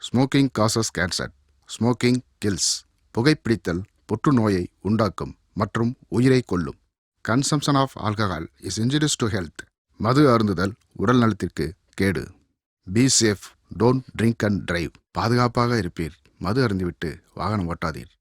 Smoking causes cancer. Smoking kills. புகைப்பிடித்தல் புற்றுநோயை உண்டாக்கும் மற்றும் உயிரை கொல்லும். Consumption of alcohol is injurious to health. மது அருந்துதல் உடல் நலத்திற்கு கேடு. Be safe, don't drink and drive. பாதுகாப்பாக இருப்பீர். மது அருந்திவிட்டு வாகனம் ஓட்டாதீர்.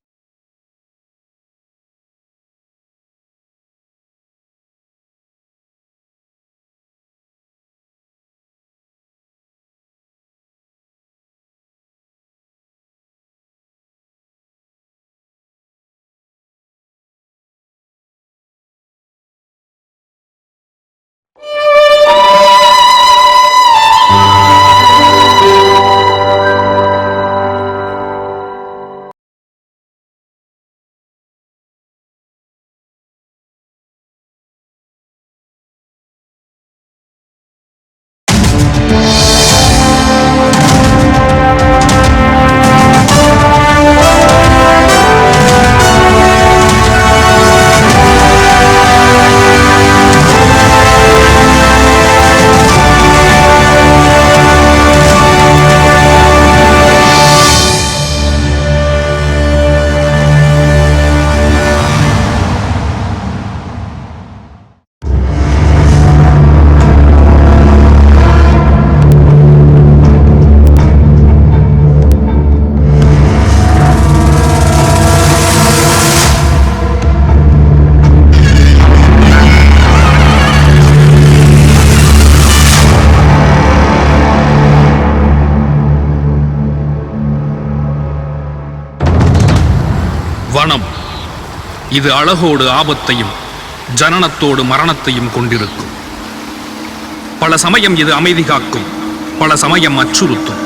வனம் இது அழகோடு ஆபத்தையும் ஜனனத்தோடு மரணத்தையும் கொண்டிருக்கும். பல சமயம் இது அமைதி காக்கும், பல சமயம் அச்சுறுத்தும்,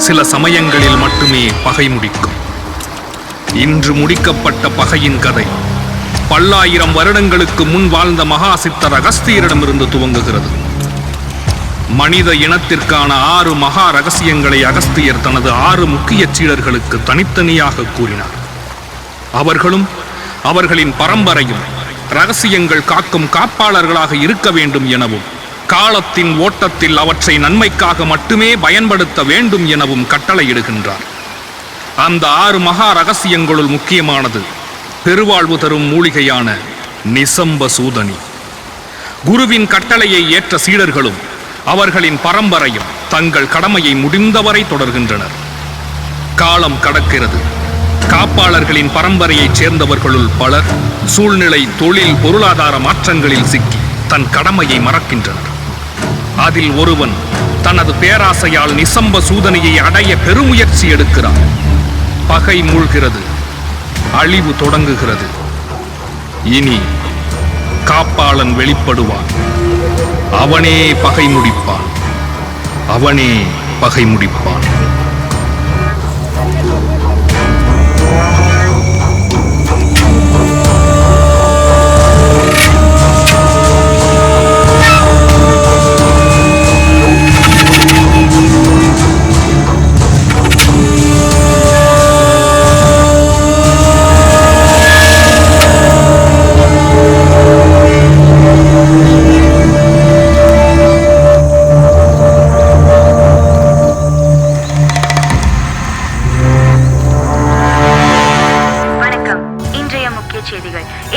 சில சமயங்களில் மட்டுமே பகை முடிக்கும். இன்று முடிக்கப்பட்ட பகையின் கதை பல்லாயிரம் வருடங்களுக்கு முன் வாழ்ந்த மகா சித்தர் அகஸ்தியரிடமிருந்து துவங்குகிறது. மனித இனத்திற்கான 6 மகா ரகசியங்களை அகஸ்தியர் தனது 6 முக்கிய சீடர்களுக்கு தனித்தனியாக கூறினார். அவர்களும் அவர்களின் பரம்பரையும் ரகசியங்கள் காக்கும் காப்பாளர்களாக இருக்க வேண்டும் எனவும், காலத்தின் ஓட்டத்தில் அவற்றை நன்மைக்காக மட்டுமே பயன்படுத்த வேண்டும் எனவும் கட்டளையிடுகின்றார். அந்த 6 மகா ரகசியங்களுள் முக்கியமானது பெருவாழ்வு தரும் மூலிகையான நிசம்ப சூதனி. குருவின் கட்டளையை ஏற்ற சீடர்களும் அவர்களின் பரம்பரையும் தங்கள் கடமையை முடிந்தவரை தொடர்கின்றனர். காலம் கடக்கிறது. காப்பாளர்களின் பரம்பரையைச் சேர்ந்தவர்களுள் பலர் சூழ்நிலை, தொழில், பொருளாதார மாற்றங்களில் சிக்கி தன் கடமையை மறக்கின்றனர். அதில் ஒருவன் தனது பேராசையால் நிசம்ப சூதனையை அடைய பெருமுயற்சி எடுக்கிறார். பகை மூழ்கிறது, அழிவு தொடங்குகிறது. இனி காப்பாளன் வெளிப்படுவான். அவனே பகை முடிப்பான். அவனே பகை முடிப்பான்.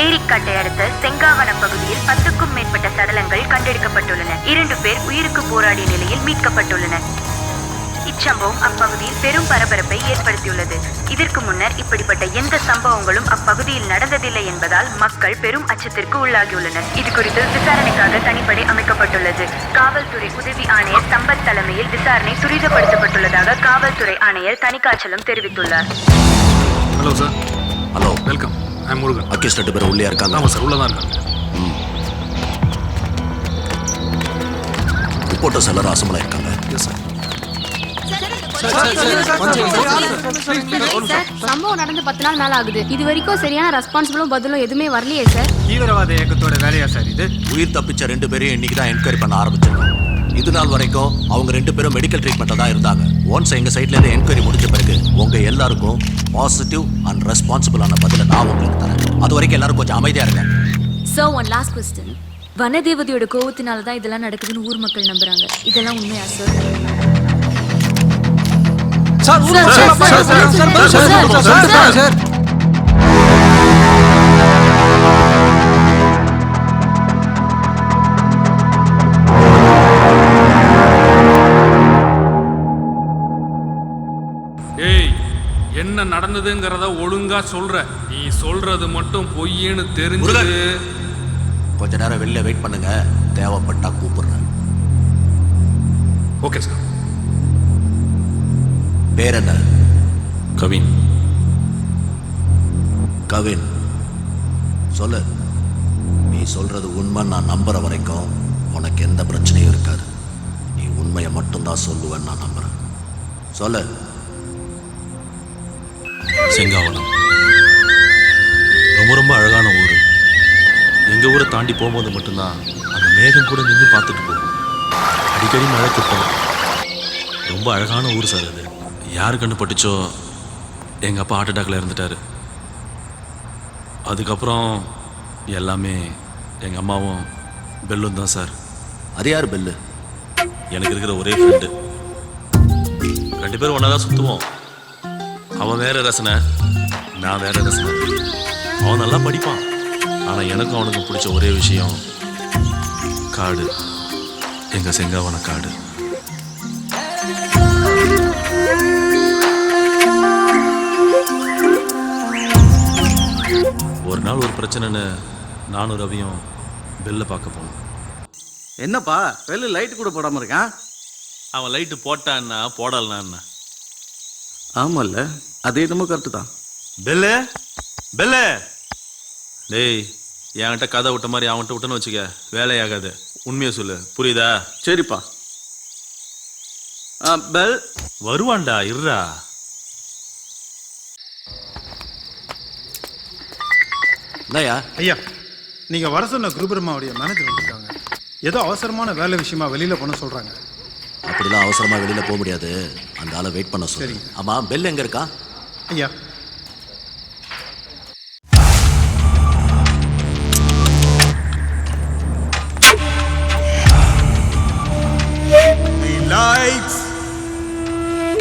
ஏரிக்காட்டை அடுத்த செங்காவனம் பகுதியில் 10க்கும் மேற்பட்ட சடலங்கள் கண்டெடுக்கப்பட்டுள்ளன. 2 பேர் உயிருக்கு போராடிய நிலையில் மீட்கப்பட்டுள்ளனர். இச்சம்பவம் அப்பகுதியில் பெரும் பரபரப்பை ஏற்படுத்தியுள்ளது. இதற்கு முன்னர் இப்படிப்பட்ட எந்த சம்பவங்களும் அப்பகுதியில் நடந்ததில்லை என்பதால் மக்கள் பெரும் அச்சத்திற்கு உள்ளாகியுள்ளனர். இது குறித்து விசாரணைக்காக தனிப்படை அமைக்கப்பட்டுள்ளது. காவல்துறை உதவி ஆணையர் சம்பத் தலைமையில் விசாரணை துரிதப்படுத்தப்பட்டுள்ளதாக காவல்துறை ஆணையர் தணிகாச்சலம் தெரிவித்துள்ளார். Hello sir. Hello, welcome. I Murugan. அக்கேஸ் 2 பேர் உள்ளே இருக்காங்க. ஆமாம் சார், உள்ளதான் இருக்காங்க. ரிப்போர்ட்டர்ஸ் எல்லாரும் அசம்பளா இருக்காங்க. Yes sir. சம்பவம் நடந்து 10 நாள் மேல ஆகுது. இது வரைக்கும் சரியான ரெஸ்பான்சிபிளும் பதிலும் எதுவுமே வரலையே சார். தீவிரவாத இயக்கத்தோட வேலையா சார் இது? உயிர் தப்பிச்ச 2 பேரையும் இன்னைக்கு தான் என்கொயரி பண்ண ஆரம்பிச்சிருக்கோம். இது நாள் வரைக்கும் அவங்க 2 பேரும் மெடிக்கல் ட்ரீட்மெண்ட்ல தான் இருந்தாங்க. ஒன்ஸ் எங்க சைட்ல இருந்து என்கொயரி முடிஞ்ச பிறகு உங்க எல்லாருக்கும் பாசிட்டிவ் அண்ட் ரெஸ்பான்சிபிளான பதில நான் உங்களுக்கு தரேன். அது வரைக்கும் எல்லாரும் கொஞ்சம் அமைதியா இருங்க. Sir, one last question. வனதேவதையோட கோவத்தினால தான் இதெல்லாம் நடக்குதுன்னு ஊர் மக்கள் நம்புறாங்க. இதெல்லாம் உண்மையா சார்? ஏய், என்ன நடந்ததுங்கிறத ஒழுங்கா சொல்ற. நீ சொல்றது மட்டும் பொய்யேன்னு தெரிஞ்சது. கொஞ்ச நேரம் வெளில வெயிட் பண்ணுங்க, தேவைப்பட்டா கூப்பிடுறேன். Okay sir. பேர் என்ன? கவின். கவின், சொல்லு. நீ சொல்றது உண்மை நான் நம்புற வரைக்கும் உனக்கு எந்த பிரச்சனையும் இருக்காது. நீ உண்மையை மட்டும்தான் சொல்லுவேன்னு நான் நம்புறேன். சொல்லு. செங்காவனம் ரொம்ப ரொம்ப அழகான ஊர். எங்கள் ஊரை தாண்டி போகும்போது மட்டும்தான் அந்த மேகம் கூட நின்று பார்த்துட்டு போகும். அடிக்கடி மழை கொட்டும். ரொம்ப அழகான ஊர் சார் அது. யார் கண்டு பட்டுச்சோ எங்கள் அப்பா ஹார்ட் அட்டாக்ல இருந்துட்டார். அதுக்கப்புறம் எல்லாமே எங்கள் அம்மாவும் பெல்லும் தான் சார். அது யார் பெல்லு? எனக்கு இருக்கிற ஒரே ஃப்ரெண்டு. 2 பேரும் ஒன்றா தான் சுற்றுவோம். அவன் வேற ரசனை, நான் வேற ரசனை. அவன் நல்லா படிப்பான். ஆனால் எனக்கும் அவனுக்கு பிடிச்ச ஒரே விஷயம் காடு. எங்கள் செங்காவன காடு. ஒரு நாள் ஒரு பிரச்சனைன்னு நானும் ரவியும் பெல்ல பார்க்க போனோம். என்னப்பா வெளில லைட் கூட போடாமல் இருக்கான்? அவன் லைட்டு போட்டான்னா போடலன்னா ஆமாம்ல, அது என்னமோ கரெக்டு தான். Bell bell. டேய், என்கிட்ட கதை விட்ட மாதிரி அவன்கிட்ட விட்டேன்னு வச்சுக்க, வேலையாகாது. உண்மையை சொல்லு, புரியுதா? சரிப்பா. பெல் வருவான்டா, இருடா. இல்லையா? ஐயா, நீங்கள் வர சொன்ன குருபிரம்மாவுடைய மேனேஜர் வந்திருக்காங்க. ஏதோ அவசரமான வேலை விஷயமா வெளியில் போன சொல்கிறாங்க. அப்படிலாம் அவசரமாக வெளியில் போக முடியாது. அந்த ஆளை வெயிட் பண்ண சொல்லு. சரிங்க. ஆமாம், பெல் எங்கே இருக்கா? ஐயா, The lights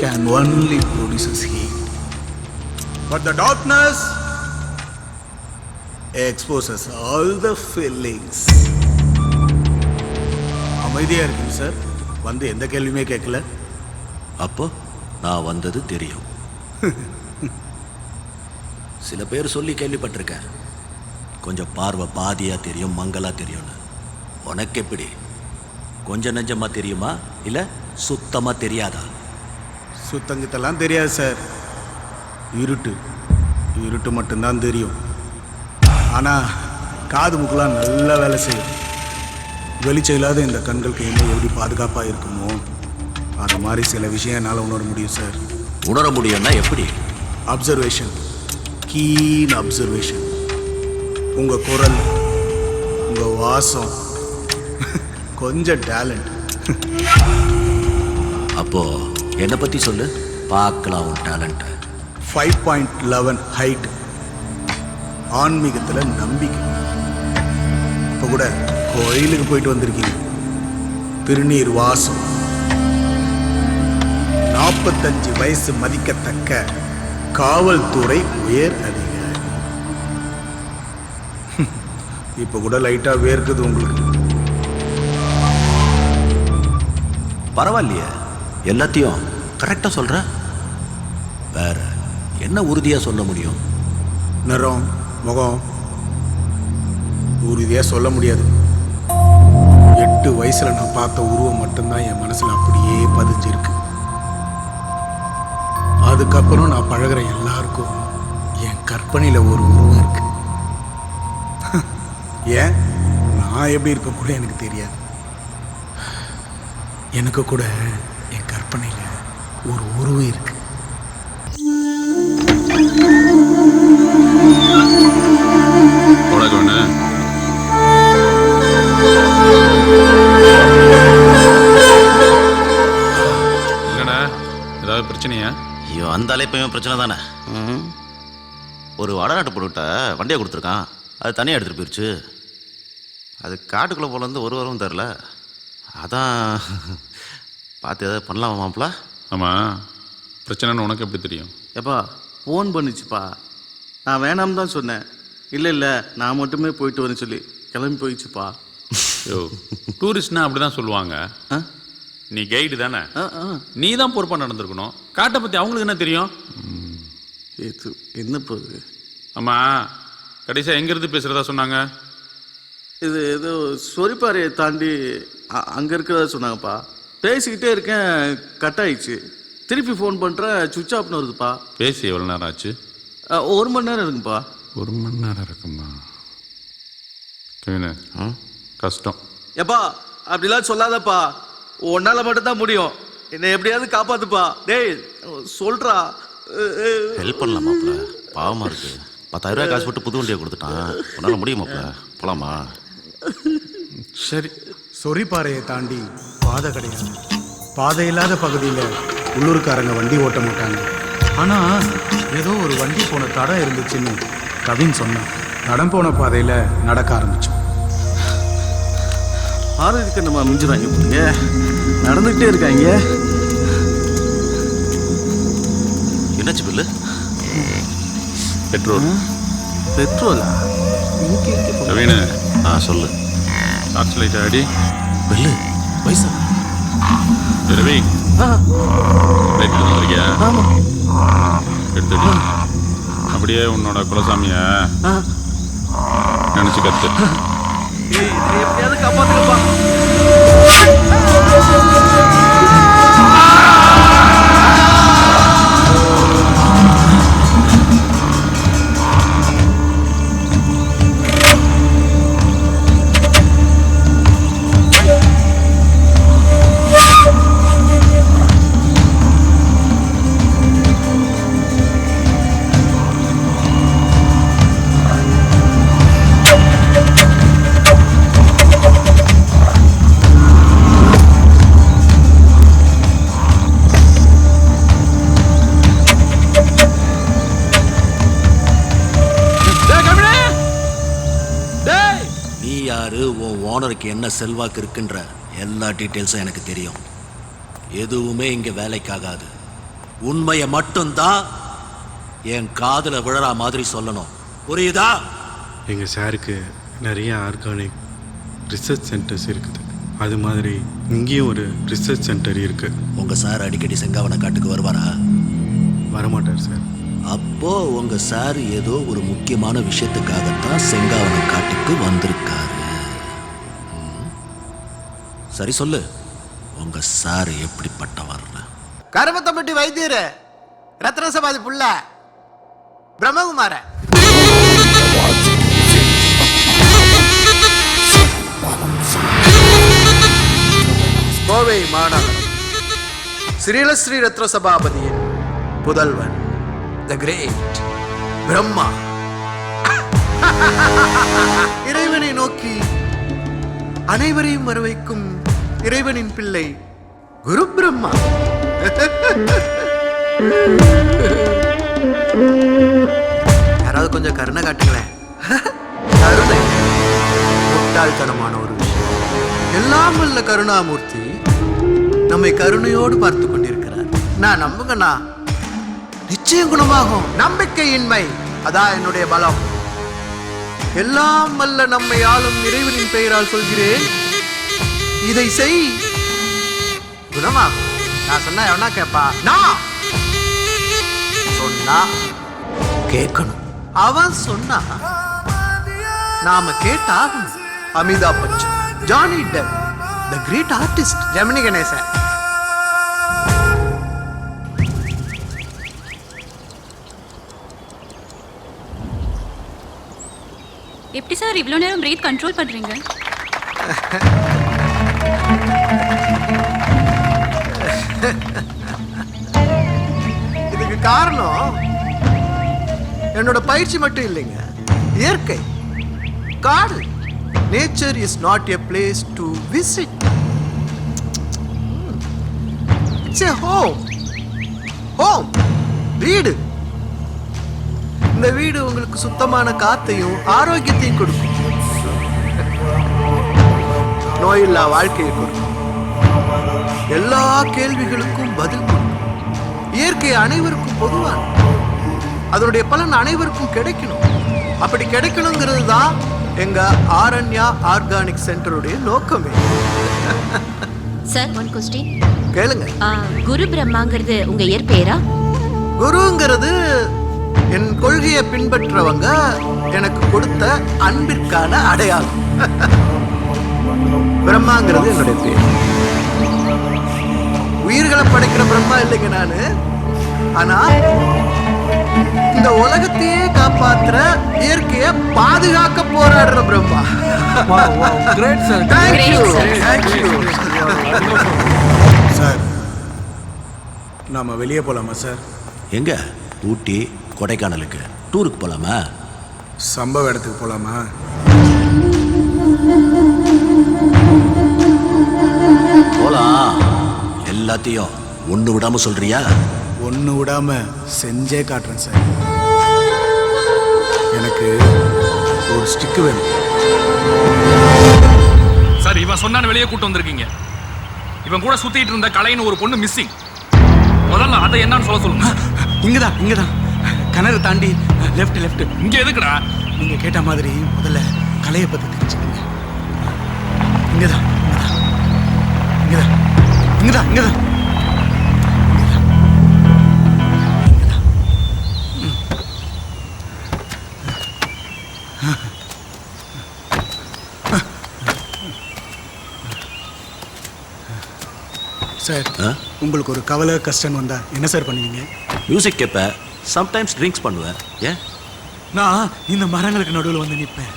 can only produce heat, but the darkness exposes all the feelings. அமைதியாக இருக்குங்க சார். வந்து எந்த கேள்வியுமே கேட்கல. அப்போ நான் வந்தது தெரியும். சில பேர் சொல்லி கேள்விப்பட்டிருக்கேன், கொஞ்சம் பார்வை பாதியாக தெரியும், மங்கலாக தெரியும்னு. உனக்கு எப்படி? கொஞ்சம் நெஞ்சமாக தெரியுமா, இல்லை சுத்தமாக தெரியாதா? சுத்தங்கிட்டெல்லாம் தெரியாது சார். இருட்டு மட்டும்தான் தெரியும். ஆனால் காது முக்கெல்லாம் நல்லா வேலை செய்யும். வெளிச்சம் இல்லாத இந்த கண்களுக்கு என்ன எப்படி பாதுகாப்பாக இருக்குமோ அது மாதிரி சில விஷயம் என்னால் உணர முடியும் சார். உணர முடியும்னா எப்படி? Observation, keen observation. உங்கள் குரல், உங்கள் வாசம், கொஞ்சம் டேலண்ட். அப்போ என்னை பற்றி சொல்லு, பார்க்கலாம் உன் டேலண்ட்டை. 5.11 ஹைட், ஆன்மீகத்தில் நம்பிக்கை. இப்போ கூட கோயிலுக்கு போயிட்டு வந்திருக்கீங்க. திருநீர் வாசம். 45 வயசு மதிக்கத்தக்க காவல்துறை உயர் அதிகாரி. இப்போ கூட லைட்டாக வேர்க்குது உங்களுக்கு. பரவாயில்லையே, எல்லாத்தையும் கரெக்டாக சொல்கிற. வேற என்ன உறுதியாக சொல்ல முடியும்? நிறம், முகம் உறுதியாக சொல்ல முடியாது. 8 வயசுல நான் பார்த்த உருவம் மட்டும்தான் என் மனசில் அப்படியே பதிஞ்சிருக்கு. அதுக்கப்புறம் நான் பழகிற எல்லாருக்கும் என் கற்பனையில் ஒரு உருவம் இருக்கு. ஏன் நான் எப்படி இருக்க கூட எனக்கு தெரியாது. எனக்கு கூட என் கற்பனையில் ஒரு உருவம் இருக்கு. என்னடா, ஏதாவது பிரச்சனையா? ஐயோ, அந்த அலைப்பையும் பிரச்சனை தானே. ஒரு வடநாட்டு பொருட்ட வண்டியை கொடுத்துருக்கான், அது தனியாக எடுத்துகிட்டு போயிடுச்சு. அது காட்டுக்குள்ளே போல இருந்து ஒரு வாரம் தெரில. அதான் பார்த்து எதாவது பண்ணலாமா மாப்பிள்ள? ஆமாம், பிரச்சனைன்னு உனக்கு எப்படி தெரியும்? எப்பா ஃபோன் பண்ணிச்சுப்பா. நான் வேணாம் தான் சொன்னேன். இல்லை இல்லை நான் மட்டுமே போயிட்டு வரேன்னு சொல்லி கிளம்பி போயிடுச்சுப்பா. யோ, டூரிஸ்ட்னா அப்படி தான் சொல்லுவாங்க. நீ கைடு தானே, நீ தான் பொறுப்பாக நடந்திருக்கணும். காட்டை பற்றி அவங்களுக்கு என்ன தெரியும்? என்ன போகுது? ஆமாம், கடைசியாக எங்கேருந்து பேசுகிறதா சொன்னாங்க? இது ஏதோ சொரிப்பாறையை தாண்டி அங்கே இருக்கிறதா சொன்னாங்கப்பா. பேசிக்கிட்டே இருக்கேன், கட் ஆயிடுச்சு. திருப்பி ஃபோன் பண்ணுறேன், சுவிட்ச் ஆஃப்னு வருதுப்பா. பேசி எவ்வளோ நேரம் ஆச்சு? 1 மணி நேரம் இருக்குப்பா. 1 மணி நேரம் இருக்குமா? கஷ்டம். எப்பா அப்படிலாம் சொல்லாதப்பா, உன்னால மட்டும்தான் முடியும். என்னை எப்படியாவது காப்பாத்துப்பா. டேய் சொல்றா. ஹெல்ப் பண்ணலாம் மாப்பிள்ள, பாவமாக இருக்கு. 10,000 ரூபாய் காசு போட்டு புது வண்டியை கொடுத்துட்டான். உன்னால் முடியுமாப்ல? போலாமா? சரி. சொரிப்பாறையை தாண்டி பாதை கிடையாது. பாதை இல்லாத பகுதியில் உள்ளூர்காரங்க வண்டி ஓட்ட மாட்டாங்க. ஆனால் ஏதோ ஒரு வண்டி போன தடம் இருந்துச்சுன்னு கவின் சொன்னான். தடம் போன பாதையில் நடக்க ஆரம்பித்தோம். ஆரோக்கியத்தை நம்ம மிஞ்சுறாங்க போங்க, நடந்துகிட்டே இருக்காங்க. என்னாச்சு பில்லு? பெட்ரோல். பெட்ரோலா? கவினு, சொல்லு. டார்ச் லைட் அடி. பில்லு பைசா ரவி, லைட் வரியா? எடுத்துடி. அப்படியே உன்னோட குலசாமிய நினைச்சு கத்து. எப்படியாவது காப்பாத்துக்கப்பா. ஓனருக்கு என்ன செல்வாக்கு இருக்குன்ற எல்லா டீட்டெயில்ஸும் எனக்கு தெரியும். எதுவுமே இங்க வேலைக்காகாது. உண்மையை மட்டும்தான் என் காதுல விழற மாதிரி சொல்லணும். புரியுதா? எங்கள் சாருக்கு நிறைய ஆர்கானிக் ரிசர்ச் சென்டர்ஸ் இருக்குது. அது மாதிரி இங்கேயும் ஒரு ரிசர்ச் சென்டர் இருக்குது. உங்கள் சார் அடிக்கடி செங்காவன காட்டுக்கு வருவாரா? வரமாட்டார் சார். அப்போ உங்க சார் ஏதோ ஒரு முக்கியமான விஷயத்துக்காகத்தான் செங்காவன காட்டுக்கு வந்திருக்காரு. சரி சொல்லு, உங்க சார் எப்படிப்பட்டவர்? கருமத்தம்பட்டி வைத்தியர், ரத்ன சபாதி புள்ள பிரம்மகுமார. கோவை மாநகரம் ஸ்ரீலஸ்ரீ ரத்ன சபாபதியின் புதல்வன் த கிரேட் பிரம்மா. இறைவனை நோக்கி அனைவரையும் வரவைக்கும் இறைவனின் பிள்ளை குரு பிரம்மா. யாராவது கொஞ்சம் கருணை காட்டுங்களேன். கருணை முட்டாள்தனமான ஒரு விஷயம். எல்லாம் வல்ல கருணாமூர்த்தி நம்மை கருணையோடு பார்த்து கொண்டிருக்கிறார். நான் நம்புங்கண்ணா, நிச்சயம் குணமாகும். நம்பிக்கையின்மை அதான் என்னுடைய பலம். எல்லாம் வல்ல நம்மை ஆளும் இறைவனின் பெயரால் சொல்கிறேன், இதை செய், குணமாகும். நான் சொன்னா எவனா கேப்பா? நான் சொன்னா கேட்கணும். அவன் சொன்னா நாம கேட்டாகும். Amitabh Bachchan, Johnny Depp, the great artist Gemini Ganesan. எப்படி சார் இவ்வளோ நேரம் பிரீத் கண்ட்ரோல் பண்ணுறீங்க? இதுக்கு காரணம் என்னோட பயிற்சி மட்டும் இல்லைங்க, இயற்கை, காடு. Nature is not a place to visit, it's a home. Home வீடு. இந்த வீடு உங்களுக்கு சுத்தமான காத்தையும் ஆரோக்கியத்தையும் கொடுக்கும். நோயில்லா வாழ்க்கையை கொடுக்கும். எல்லா கேள்விகளுக்கும் பதில் கொடுக்கும். இயற்கை அனைவருக்கும் பொதுவான, அதனுடைய பலன் அனைவருக்கும் கிடைக்கணும். அப்படி கிடைக்கணுங்கிறது தான் எங்க ஆரண்யா ஆர்கானிக் சென்டருடைய நோக்கமே. சார், ஒன் கொஸ்டின் கேளுங்க. குரு பிரம்மாங்கிறது உங்க இயற்பெயரா? குருங்கிறது என் கொள்கையை பின்பற்றவங்க எனக்கு கொடுத்த அன்பிற்கான அடையாளம். பிரம்மாங்கிறது என்னுடைய பேர். உயிர்களை படைக்கிற பிரம்மா இல்லைங்க நானு. ஆனா இந்த உலகத்தையே காப்பாத்துற, இயற்கையை பாதுகாக்க போராடுற பிரம்மா. சார், நாம வெளியே போலாமா சார்? எங்க? ஊட்டி, கொடைக்கானலுக்கு டூருக்கு போலாமா? சம்பவ இடத்துக்கு போலாமா? போலாம். எல்லாத்தையும் ஒண்ணு விடாம சொல்றியா? ஒன்று விடாம செஞ்சே காட்டுறேன் சார். எனக்கு ஒரு ஸ்டிக்கு வேணும் சார். இவன் சொன்னான்னு வெளியே கூட்டு வந்திருக்கீங்க. இவன் கூட சுத்திட்டு இருந்த கலைன்னு ஒரு பொண்ணு மிஸ்ஸிங். முதல்ல அதை என்னன்னு சொல்ல சொல்லுங்க. இங்கதான் கிணறு தாண்டி லெஃப்ட். இங்க எதுக்குடா? நீங்க கேட்ட மாதிரி முதல்ல கலையை பத்தி தெரிஞ்சுக்கங்க. இங்கதான். சார், உங்களுக்கு ஒரு கவலை கஷ்டம் வந்தா என்ன சார் பண்ணுவீங்க? மியூசிக் கேட்பேன், சம்டைம்ஸ் ட்ரிங்க்ஸ் பண்ணுவேன். ஏன்? நான் இந்த மரங்களுக்கு நடுவில் வந்து நிற்பேன்.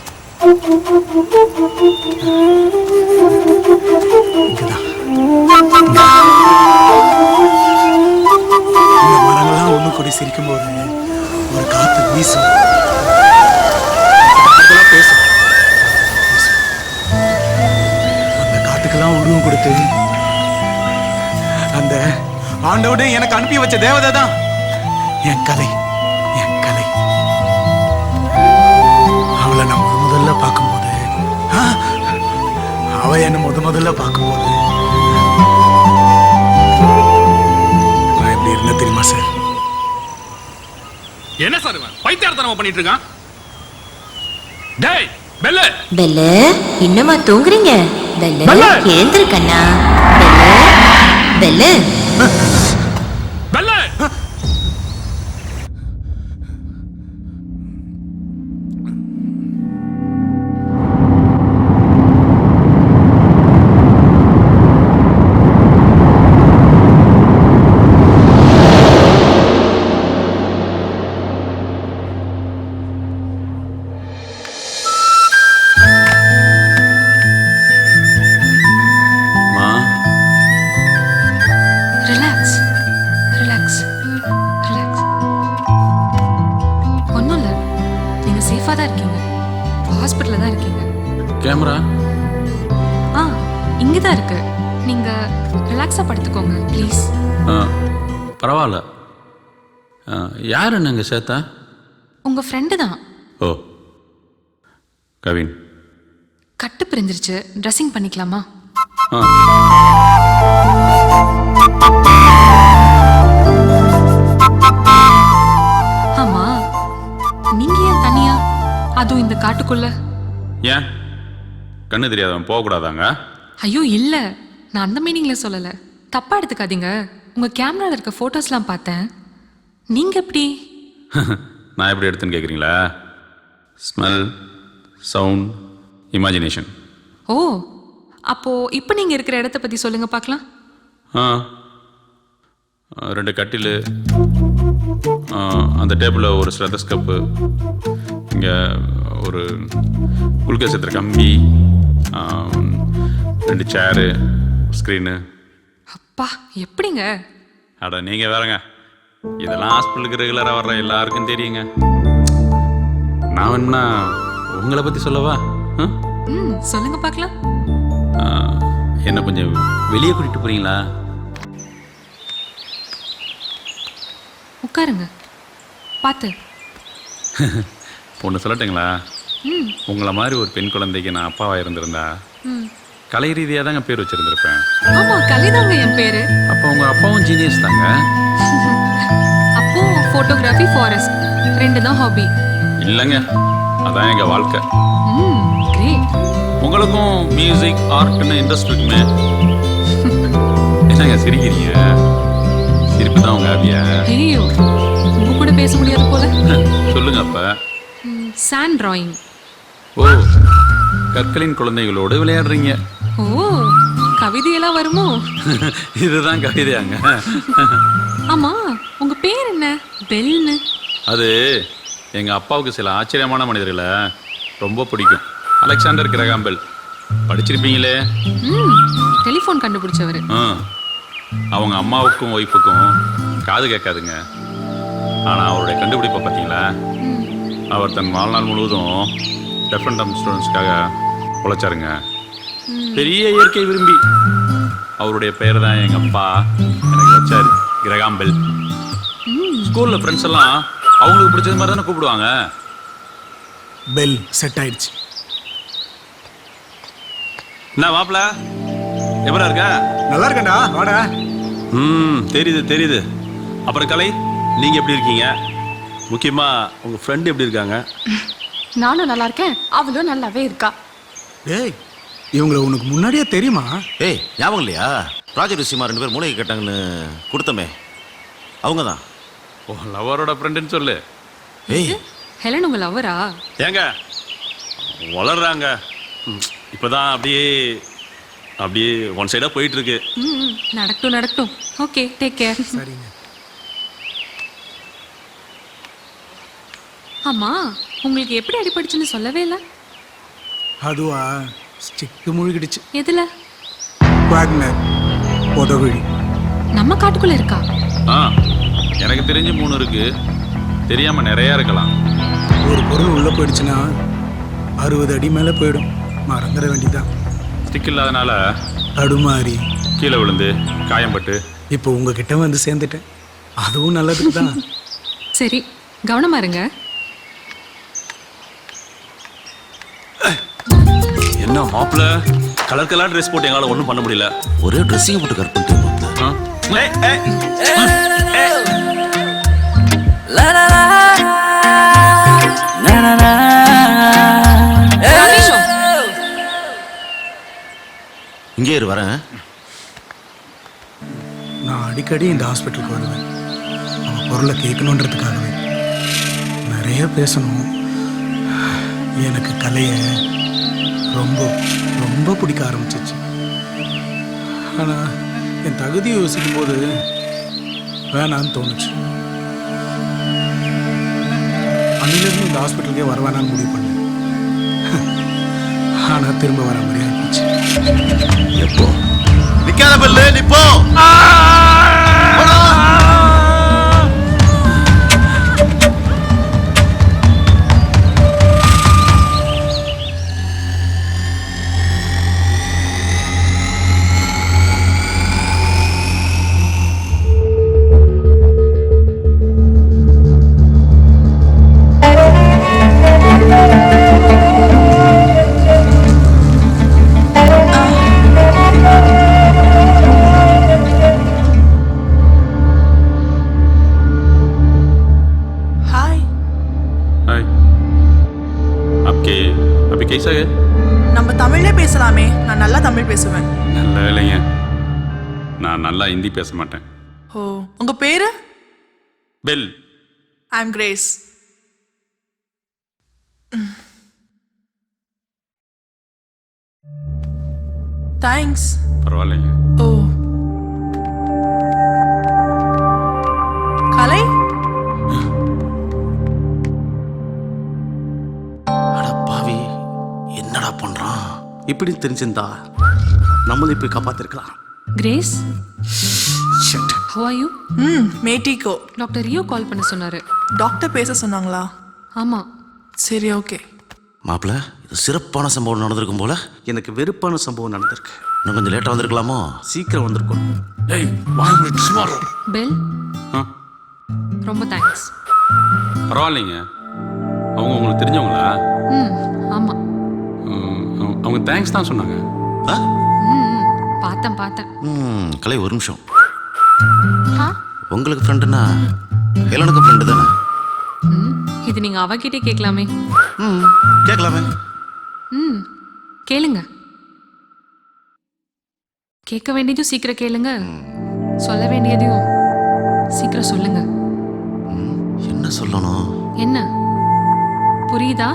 இந்த மரங்கள்லாம் ஒண்ணு கூடி சிரிக்கும் போது ஒரு காத்து வீசும், பேசும். அந்த காத்துக்கெல்லாம் உருவம் கொடுத்து அந்த ஆண்டவனே எனக்கு அனுப்பி வச்ச தேவதை தான் என் கலை. அவளை நான் முதல்ல பார்க்கும்போது, அவ என்ன முதல்ல பார்க்கும்போது நான் எப்படி இருந்த தெரியுமா சார்? என்ன சார் இவன் பைத்தியார்த்தனமா பண்ணிட்டு இருக்கான்? டேய் பெல்ல பெல்ல, இன்னுமா தூங்குறீங்க? பெல்ல, ஏந்திரு கண்ணா. பெல்ல பெல்ல. கேமரா இங்கே தான் இருக்கு. நீங்க ரிலாக்ஸா படுத்துக்கோங்க ப்ளீஸ். பரவாயில்ல. யார் என்னங்க சேத்தா? உங்க ஃப்ரெண்டு தான். ஓ, கவின். கட்டு பிரிஞ்சிருச்சு, ட்ரெஸ்ஸிங் பண்ணிக்கலாமா? ஆமா, நீங்க ஏன் தனியா, அதுவும் இந்த காட்டுக்குள்ள? ஏன் கண்ணு தெரியாதவன் போகக்கூடாதாங்க? ஐயோ இல்ல, நான் அந்த மீனிங்ல சொல்லல, தப்பா எடுத்துக்காதீங்க. உங்க கேமரால இருக்க போட்டோஸ்லாம் பார்த்தேன். நீங்க எப்படி? நான் எப்படி எடுத்துன்னு கேட்குறீங்களா? Smell, sound, imagination. ஓ, அப்போ இப்போ நீங்க இருக்கிற இடத்த பத்தி சொல்லுங்க பார்க்கலாம். 2 கட்டில், அந்த டேபிளில் ஒரு ஸ்டெத்தஸ்கோப்பு, இங்கே ஒரு குளுக்கோஸ் ஏற்றுற கம்பி, 2 சேரு, ஸ்க்ரீனு. அப்பா எப்படிங்க? அட நீங்கள் வேறங்க, இதெல்லாம் ஹாஸ்பிட்டலுக்கு ரெகுலராக வர்ற எல்லாருக்கும் தெரியுங்க. நான் வேணும்னா உங்களை பற்றி சொல்லவா? சொல்லுங்க பார்க்கலாம். என்ன கொஞ்சம் வெளியே கூட்டிகிட்டு போகிறீங்களா? உட்காருங்க, பார்த்து. ஒன்று சொல்லட்டுங்களா? உங்களை மாதிரி ஒரு பெண் குழந்தைக்கு நான் அப்பாவாக இருந்திருந்தா கலை ரீதியாக தாங்க பேர் வச்சிருந்திருப்பேன். ஆமா, கலைதாங்க என் பேரு. அப்போ உங்கள் அப்பாவும் ஜீனியஸ் தாங்க. ஃபோட்டோகிராஃபி, ஃபாரஸ்ட் 2 தான் ஹாபி. இல்லைங்க, அதான் எங்கள் வாழ்க்கை. கிரேட். உங்களுக்கும் மியூசிக் ஆர்ட்னு இன்ட்ரெஸ்ட் இருக்குமே. என்னங்க சிரிக்கிறீங்க? சிரிப்பு தான் உங்கள் ஹாபியா? ஐயோ, உங்க கூட பேச முடியாது போல. சொல்லுங்க அப்போ. Sand drawing. ஓ, கற்களின் குழந்தைகளோடு விளையாடுறீங்க. ஓ, கவிதையெல்லாம் வருமோ? இதுதான் கவிதையாங்க. ஆமா, உங்க பேர் என்ன? பெல்னு. அது எங்கள் அப்பாவுக்கு சில ஆச்சரியமான மனிதர்களை ரொம்ப பிடிக்கும். அலெக்சாண்டர் கிரகாம் பெல் படிச்சிருப்பீங்களே. டெலிஃபோன் கண்டுபிடிச்சவர். அவங்க அம்மாவுக்கும் ஒய்ஃபுக்கும் காது கேட்காதுங்க. ஆனால் அவருடைய கண்டுபிடிப்பை பார்த்தீங்களா? அவர் தன் வாழ்நாள் முழுவதும் டெஃப் அண்ட் டம் ஸ்டூடெண்ட்ஸ்க்காக உழைச்சாருங்க. பெரிய இயற்கை விரும்பி. அவருடைய பெயர் தான் எங்கள் அப்பா எனக்கு வச்சார், கிரகாம் பெல். ஸ்கூலில் ஃப்ரெண்ட்ஸ் எல்லாம் அவங்களுக்கு பிடிச்சது மாதிரி தானே கூப்பிடுவாங்க. பெல் செட் ஆயிடுச்சு. என்ன மாப்பிள்ள, எப்படா இருக்க? நல்லா இருக்கேன்டா, வாடா. தெரியுது தெரியுது. அப்புறம் கலை, நீங்கள் எப்படி இருக்கீங்க? முக்கியமாக உங்கள் ஃப்ரெண்டு எப்படி இருக்காங்க? நானும் நல்லா இருக்கேன், அவளும் நல்லாவே இருக்கா. ஏய், இவங்களை உனக்கு முன்னாடியே தெரியுமா? ஏய், ஞாபகம் இல்லையா? ப்ராஜெக்ட் விஷயமா 2 பேர் மூளையை கேட்டாங்கன்னு கொடுத்தமே, அவங்க தான். ஓ, லவரோட ஃப்ரெண்டுன்னு சொல்லு. ஏய், ஹெலன் உங்க லவ்வரா? ஏங்க வளர்றாங்க. இப்போதான் அப்படியே அப்படியே ஒன் சைடாக போயிட்டு இருக்கு. நடக்கட்டும் நடக்கட்டும். Okay, take care. சரிங்க. ஆமா, உங்களுக்கு எப்படி அடிபடிச்சுன்னு சொல்லவே இல்லை. அதுவா, ஸ்டிக்கு முழுகிடுச்சு. எதுல? வாக்னர் உதவி. நம்ம காட்டுக்குள்ள இருக்கா? எனக்கு தெரிஞ்சு 3 இருக்கு, தெரியாம நிறைய இருக்கலாம். ஒரு பொருள் உள்ள போயிடுச்சுன்னா 60 அடி மேலே போயிடும். மறந்துட வேண்டியதான். ஸ்டிக் இல்லாதனால தடுமாறி கீழே விழுந்து காயம்பட்டு இப்போ உங்ககிட்ட வந்து சேர்ந்துட்டேன். அதுவும் நல்லதுக்கு தான். சரி, கவனமா இருங்க. என்ன மாப்பிள்ள, கலர் கலர் ட்ரெஸ் போட்டு எங்களால் ஒன்றும் பண்ண முடியல. ஒரே ட்ரெஸ்ஸிங் போட்டு கட் பண்ணிட்டு இங்கே இரு, வரேன். நான் அடிக்கடி இந்த ஹாஸ்பிட்டலுக்கு வருவேன். அவன் பொருளை கேட்கணுன்றதுக்காகவே. நிறைய பேசணும். எனக்கு கலையை ரொம்ப ரொம்ப பிடிக்க ஆரம்பிச்சிச்சு. ஆனால் என் தகுதியை யோசிக்கும் போது வேணான்னு தோணுச்சு. அன்னிலிருந்து இந்த ஹாஸ்பிட்டலுக்கே வரவேணான்னு முடிவு பண்ணேன். ஆனால் திரும்ப வர மாதிரி ஆயிடுச்சு. எப்போ நிக்காத பெல்லு, நிப்போ. நம்ம தமிழ்லே பேசலாமே. நான் நல்லா தமிழ் பேசுவேன். நல்ல வேலைங்க, நான் நல்லா ஹிந்தி பேச மாட்டேன். ஓ, உங்க பேரு? Bell. I am Grace. Thanks. பரவாயில்லைங்க. ஓ, கலை. என்னடா பண்றான்? இப்படி தெரிஞ்சிருந்தா நம்மளும் இப்படி காப்பாத்திருக்கலாம். Grace, how are you? மேட்டிக்கோ. டாக்டர் ரியோ கால் பண்ண சொன்னாரு. டாக்டர் பேச சொன்னாங்களா? ஆமா. சரி, ஓகே. மாப்பிள்ள, இது சிறப்பான சம்பவம் நடந்திருக்கும் போல. எனக்கு வெறுப்பான சம்பவம் நடந்திருக்கு. இன்னும் கொஞ்சம் லேட்டாக வந்திருக்கலாமோ? சீக்கிரம் வந்திருக்கும். பெல், ரொம்ப தேங்க்ஸ். பரவாயில்லைங்க, அவங்க உங்களுக்கு தெரிஞ்சவங்களா? ஆமா. அவங்க தேங்க்ஸ் தான் சொன்னாங்க. பார்த்தேன். கலை, ஒரு நிமிஷம். உங்களுக்கு ஃப்ரெண்டுனா ஹெலனுக்கு ஃப்ரெண்டு தானே. இது நீங்க அவகிட்டே கேட்கலாமே. கேட்கலாமே. கேளுங்க. கேட்க வேண்டியதும் சீக்கிரம் கேளுங்க, சொல்ல வேண்டியதையும் சீக்கிரம் சொல்லுங்க. என்ன சொல்லணும்? என்ன புரியுதா?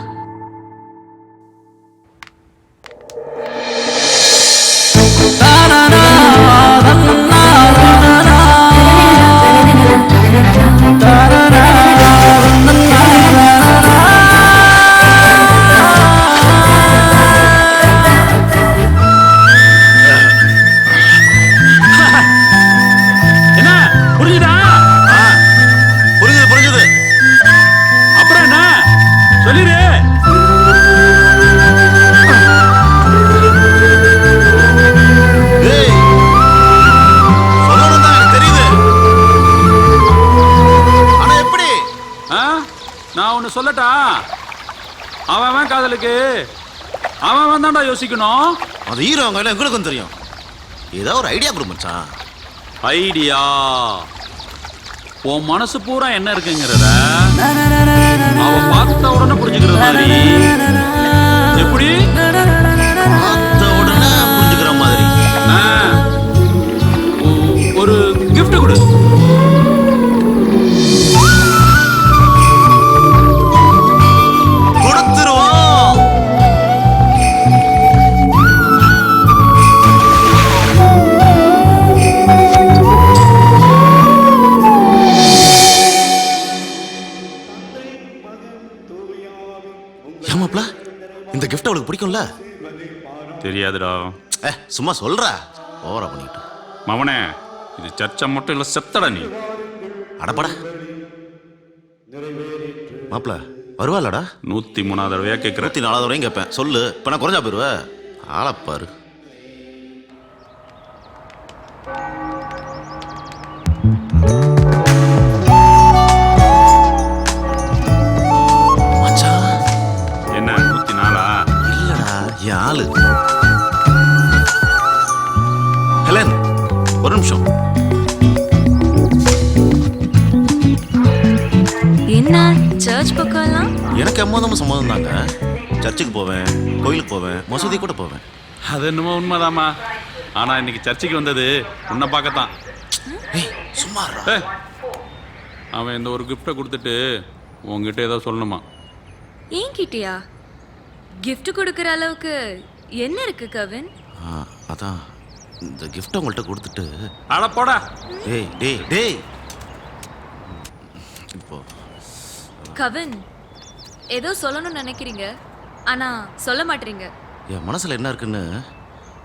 என்ன புரியுதா? புரியுது புரிஞ்சுது. அப்புறம் என்ன சொல்லிடு. சொல்லணும் தான் எனக்கு தெரியுது. ஆனா எப்படி? நான் ஒன்று சொல்லட்டா? அவன் காதலுக்கு அவன் தான்டா யோசிக்கணும். அது ஹீரோ அவங்க எங்களுக்கும் தெரியும். ஏதாவது ஒரு ஐடியா கொடு மச்சான். ஐடியா? உன் மனசு பூரா என்ன இருக்குங்கிறத அவன் பார்த்த உடனே புரிஞ்சுக்கிறது மாதிரி. எப்படி? பார்த்த உடனே புரிஞ்சுக்கிற மாதிரி. ஒரு gift கொடு. கொடுத்துருவோம். ஏமாப்ல, இந்த gift அவளுக்கு பிடிக்கும்ல? தெரியாதுடா. சும்மா சொல்ற. ஓவரா பண்ணிட்டு. மவனே, இது சர்ச்சை மட்டும் இல்ல, செத்தடா நீ. அடப்படா. மாப்ள வருவாளடா? 103வது தடவையா கேட்குற? 104வது தடவையும் கேட்பேன். சொல்லு. இப்போ நான் குறைஞ்சா போயிருவ. ஆளப்பாரு. என்ன 104? இல்லடா, என் ஆளு. ஹெலன், ஒரு நிமிஷம். என்ன சர்ச் பக்கம்லாம்? எனக்கு எம்மோதமும் சம்மதம் தாங்க. சர்ச்சுக்கு போவேன், கோயிலுக்கு போவேன், மசூதி கூட போவேன். அது என்னமோ உண்மைதாம்மா. ஆனா இன்னைக்கு சர்ச்சுக்கு வந்தது உன்னை பார்க்கத்தான். சும்மா அவன் இந்த ஒரு கிஃப்டை கொடுத்துட்டு உங்ககிட்ட ஏதோ சொல்லணுமா? என்கிட்டயா? gift கொடுக்குற அளவுக்கு என்ன இருக்கு கவின்? அதான் இந்த கிஃப்ட் உங்கள்கிட்ட கொடுத்துட்டு. அட போடா. டேய் டேய் டேய். இப்போ கவின், ஏதோ சொல்லணும்னு நினைக்கிறீங்க, ஆனா சொல்ல மாட்டீங்க. என் மனசுல என்ன இருக்குன்னு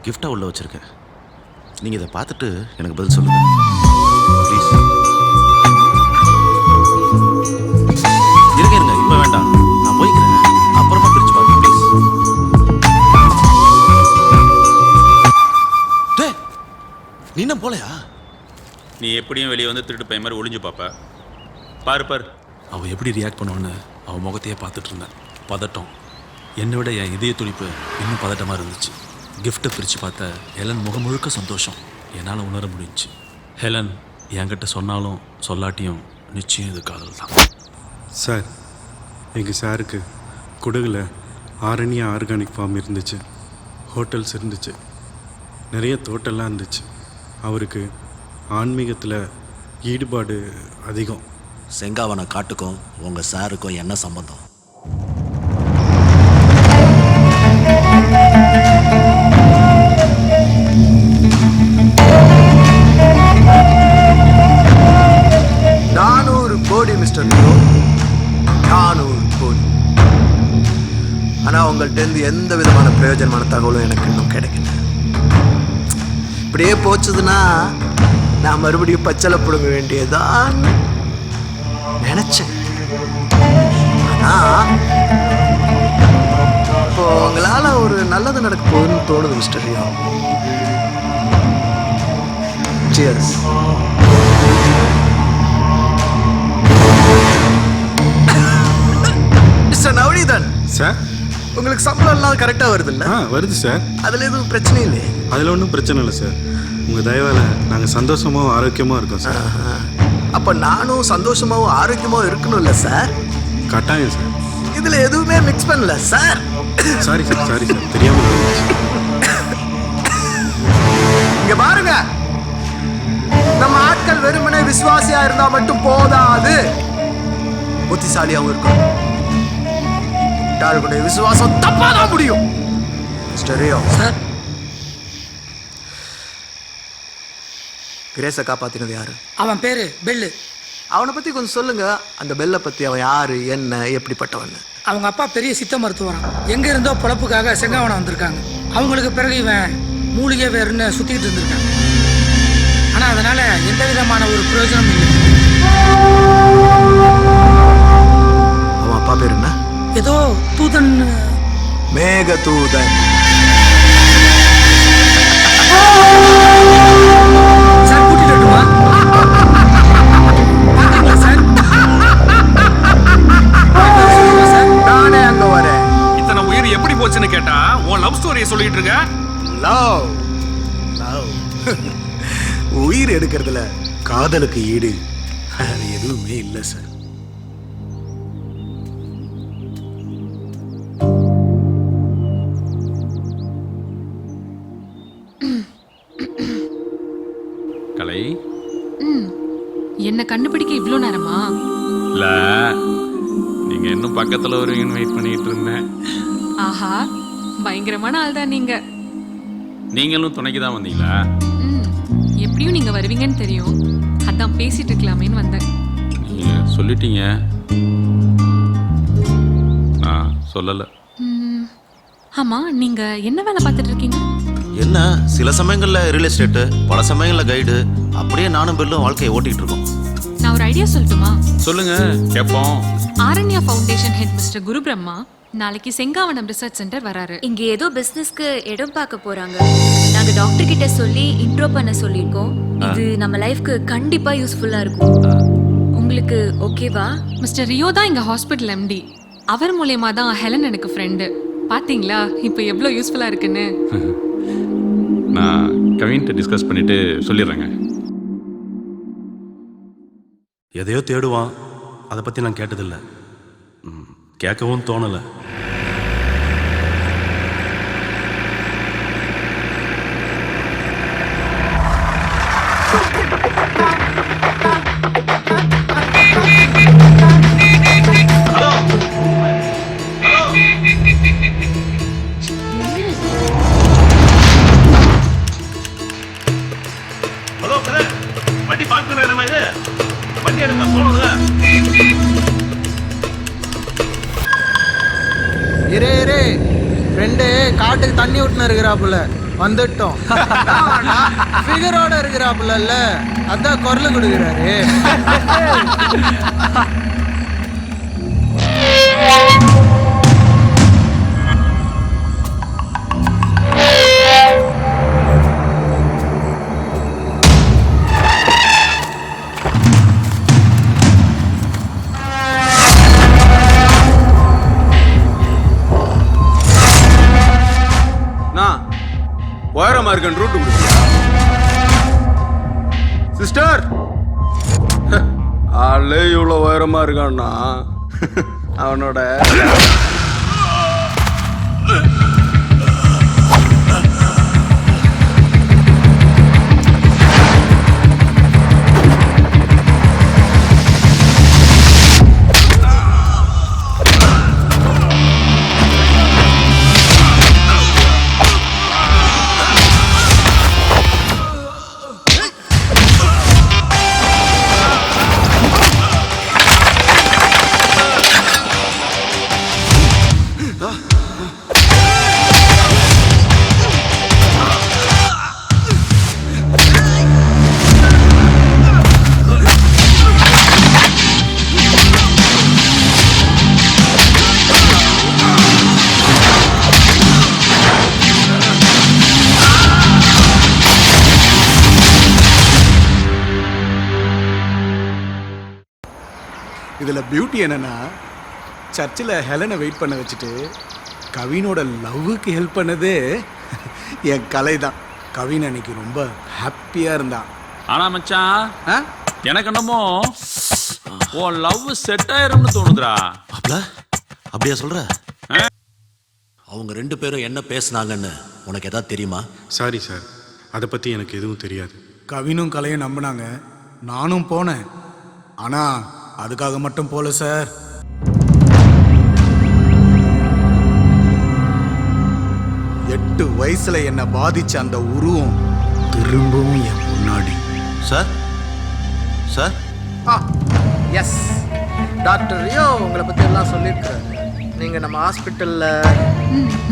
கிஃப்டா உள்ள வச்சிருக்கேன். நீங்க இதை பார்த்துட்டு எனக்கு பதில் சொல்லுங்க ப்ளீஸ். இருங்க இப்ப வேண்டாம், நான் போய்க்கிறேன். அப்புறமா பிரிச்சு பாருங்க ப்ளீஸ். நீ என்ன போலையா? நீ எப்படியும் வெளியே வந்து திருட்டு பையன் மாதிரி ஒளிஞ்சு பாப்ப. பாரு பாரு. அவள் எப்படி ரியாக்ட் பண்ணுவான்னு அவள் முகத்தையே பார்த்துட்டு இருந்தேன். பதட்டம். என்னை விட என் இதய துடிப்பு இன்னும் பதட்டமாக இருந்துச்சு. கிஃப்ட்டை பிரித்து பார்த்த ஹெலன் முகம் முழுக்க சந்தோஷம் என்னால் உணர முடிஞ்சிச்சு. ஹெலன் என்கிட்ட சொன்னாலும் சொல்லாட்டியும் நிச்சயம் இது காதல் தான். சார், எங்கள் சாருக்கு குடகுல ஆரண்யா ஆர்கானிக் ஃபார்ம் இருந்துச்சு, ஹோட்டல்ஸ் இருந்துச்சு, நிறைய தோட்டம்லாம் இருந்துச்சு. அவருக்கு ஆன்மீகத்தில் ஈடுபாடு அதிகம். செங்காவன காட்டுக்கும் உங்கள் சாருக்கும் என்ன சம்பந்தம்? கோடி மிஸ்டர் நிரோ, 400 கோடி. ஆனால் உங்கள்கிட்ட எந்த விதமான பிரயோஜனமான தகவலும் எனக்கு இன்னும் கிடைக்கல. இப்படியே போச்சுதுன்னா நான் மறுபடியும் பச்சளை பிடுங்க வேண்டியதான் நினைச்சேன். ஆனால் இப்போ உங்களால் ஒரு நல்லது நடக்க போகுதுன்னு தோணுது mister Rio. Cheers. Mister Navaneethan sir, உங்களுக்கு சம்பளம் எல்லாம் கரெக்டாக வருது இல்லை? வருது சார். அதில் எதுவும் பிரச்சனை இல்லையே? அதில் ஒன்றும் பிரச்சனை இல்லை சார். உங்கள் தயவால் நாங்கள் சந்தோஷமாக ஆரோக்கியமாக இருக்கோம் சார். அப்ப நானும் சந்தோஷமாவும் ஆரோக்கியமாவும் இருக்கணும்ல சார்? கட்டாயம் சார். இதுல எதுவுமே மிக்ஸ் பண்ணல சார். சாரி சார் தெரியாம போயிடுச்சு. இங்க பாருங்க, நம்ம ஆட்கள் வெறுமனே விசுவாசியா இருந்தா மட்டும் போதாது, புத்திசாலியாவும் இருக்கும். முட்டாள்களுடைய விசுவாசம் தப்பாதான் முடியும். ஸ்டெரியோ சார், கிரேஸை காப்பாத்தினது யாரு? அவன் பேரு பெல்லு. அவனை பத்தி கொஞ்சம் சொல்லுங்க. அந்த பெல்லை பத்தி அவன் யாரு, என்ன, எப்படிப்பட்டவன்? அவங்க அப்பா பெரிய சித்த மருத்துவரான். எங்க இருந்தோ பொழப்புக்காக செங்காவனம் வந்திருக்காங்க. அவங்களுக்கு பிறகு இவன் மூலிகை வேறுன்னு சுத்திக்கிட்டு இருந்திருக்கான். ஆனா அதனால எந்த விதமான ஒரு பிரயோஜனம் இல்லை. அவன் அப்பா பேர் என்ன? ஏதோ தூதன். மேக தூதன். சார் கூட்டிட்டு வரட்டுமா? நானே அங்க வரேன். இத்தனை உயிர் எப்படி போச்சுன்னு கேட்டா உன் லவ் ஸ்டோரியை சொல்லிட்டு இருக்க. லவ் உயிர் எடுக்கிறதுல காதலுக்கு ஈடு அது எதுவுமே இல்லை சார். கலை என்ன கண்டுபிடிக்க இவ்வளோ நேரமா? இல்ல, நீங்க இன்னும் பக்கத்துல வருவீங்கன்னு வெயிட் பண்ணிட்டு இருந்தேன். ஆஹா, பயங்கரமான ஆள் தான் நீங்க. நீங்களும் துணைக்கு தான் வந்தீங்களா? எப்படியும் நீங்க வருவீங்கன்னு தெரியும், அதான் பேசிட்டு இருக்கலாமேன்னு வந்தேன். நீங்க சொல்லிட்டீங்க, நான் சொல்லல. ஆமா, நீங்க என்ன வேலை பார்த்துட்டு இருக்கீங்க? என்ன, சில சமயங்கள்ல ரியல் எஸ்டேட்டு, பல சமயங்கள்ல கைடு, அப்படியே நானும் பெல்லும் வாழ்க்கையை ஓட்டிட்டு இருக்கோம். நான் ஒரு ஐடியா சொல்லட்டுமா? சொல்லுங்க, கேட்போம். ஆரண்யா ஃபவுண்டேஷன் ஹெட் மிஸ்டர் குரு பிரம்மா நாளைக்கு செங்காவனம் ரிசர்ச் சென்டர் வராரு. இங்க ஏதோ பிசினஸ்க்கு இடம் பார்க்க போறாங்க. நாங்க டாக்டர் கிட்ட சொல்லி இன்ட்ரோ பண்ண சொல்லியிருக்கோம். இது நம்ம லைஃப்க்கு கண்டிப்பா யூஸ்ஃபுல்லா இருக்கும். உங்களுக்கு ஓகேவா? மிஸ்டர் ரியோ தான் எங்க ஹாஸ்பிட்டல் எம்டி. அவர் மூலமா தான் ஹெலன் எனக்கு ஃப்ரெண்டு. பாத்தீங்களா இப்போ எவ்வளோ யூஸ்ஃபுல்லா இருக்குன்னு. நான் கவின்கிட்ட டிஸ்கஸ் பண்ணிட்டு சொல்லிடுறேங்க. எதையோ தேடுவான், அதை பற்றி நான் கேட்டதில்லை, கேட்கவும் தோணலை. இரே ஃப்ரெண்டு காட்டுக்கு தண்ணி விட்டுன்னு இருக்கிறாப்புல வந்துட்டோம். ஃபிகரோட இருக்கிறாப்புல, அதான் குரல் கொடுக்குறாரு. உயரமா இருக்க ரூட்டு கொடுத்தியா சிஸ்டர்? ஆளே இவ்வளோ உயரமா இருக்கான்னா அவனோட இதில் பியூட்டி என்னன்னா, சர்ச்சில் ஹெலனை வெயிட் பண்ண வச்சுட்டு கவினோட லவ்வுக்கு ஹெல்ப் பண்ணது என் கலை தான். கவின் அன்னைக்கு ரொம்ப ஹாப்பியாக இருந்தான். ஆனா மச்சான், எனக்கு என்னமோ உன் லவ் செட் ஆயிரும்னு தோணுதுடா. அப்படியா சொல்ற? அவங்க 2 பேரும் என்ன பேசுனாங்கன்னு உனக்கு ஏதாவது தெரியுமா? சாரி சார், அதை பற்றி எனக்கு எதுவும் தெரியாது. கவினும் கலையும் நம்பினாங்க, நானும் போனேன். ஆனால் அதுக்காக மட்டும் போல சார். எட்டு வயசுல என்னை பாதிச்ச அந்த உருவம் திரும்பவும் என் முன்னாடி. Sir sir yes, doctor Rio உங்களை பற்றி எல்லாம் சொல்லியிருக்காரு. நீங்கள் நம்ம ஹாஸ்பிட்டலில்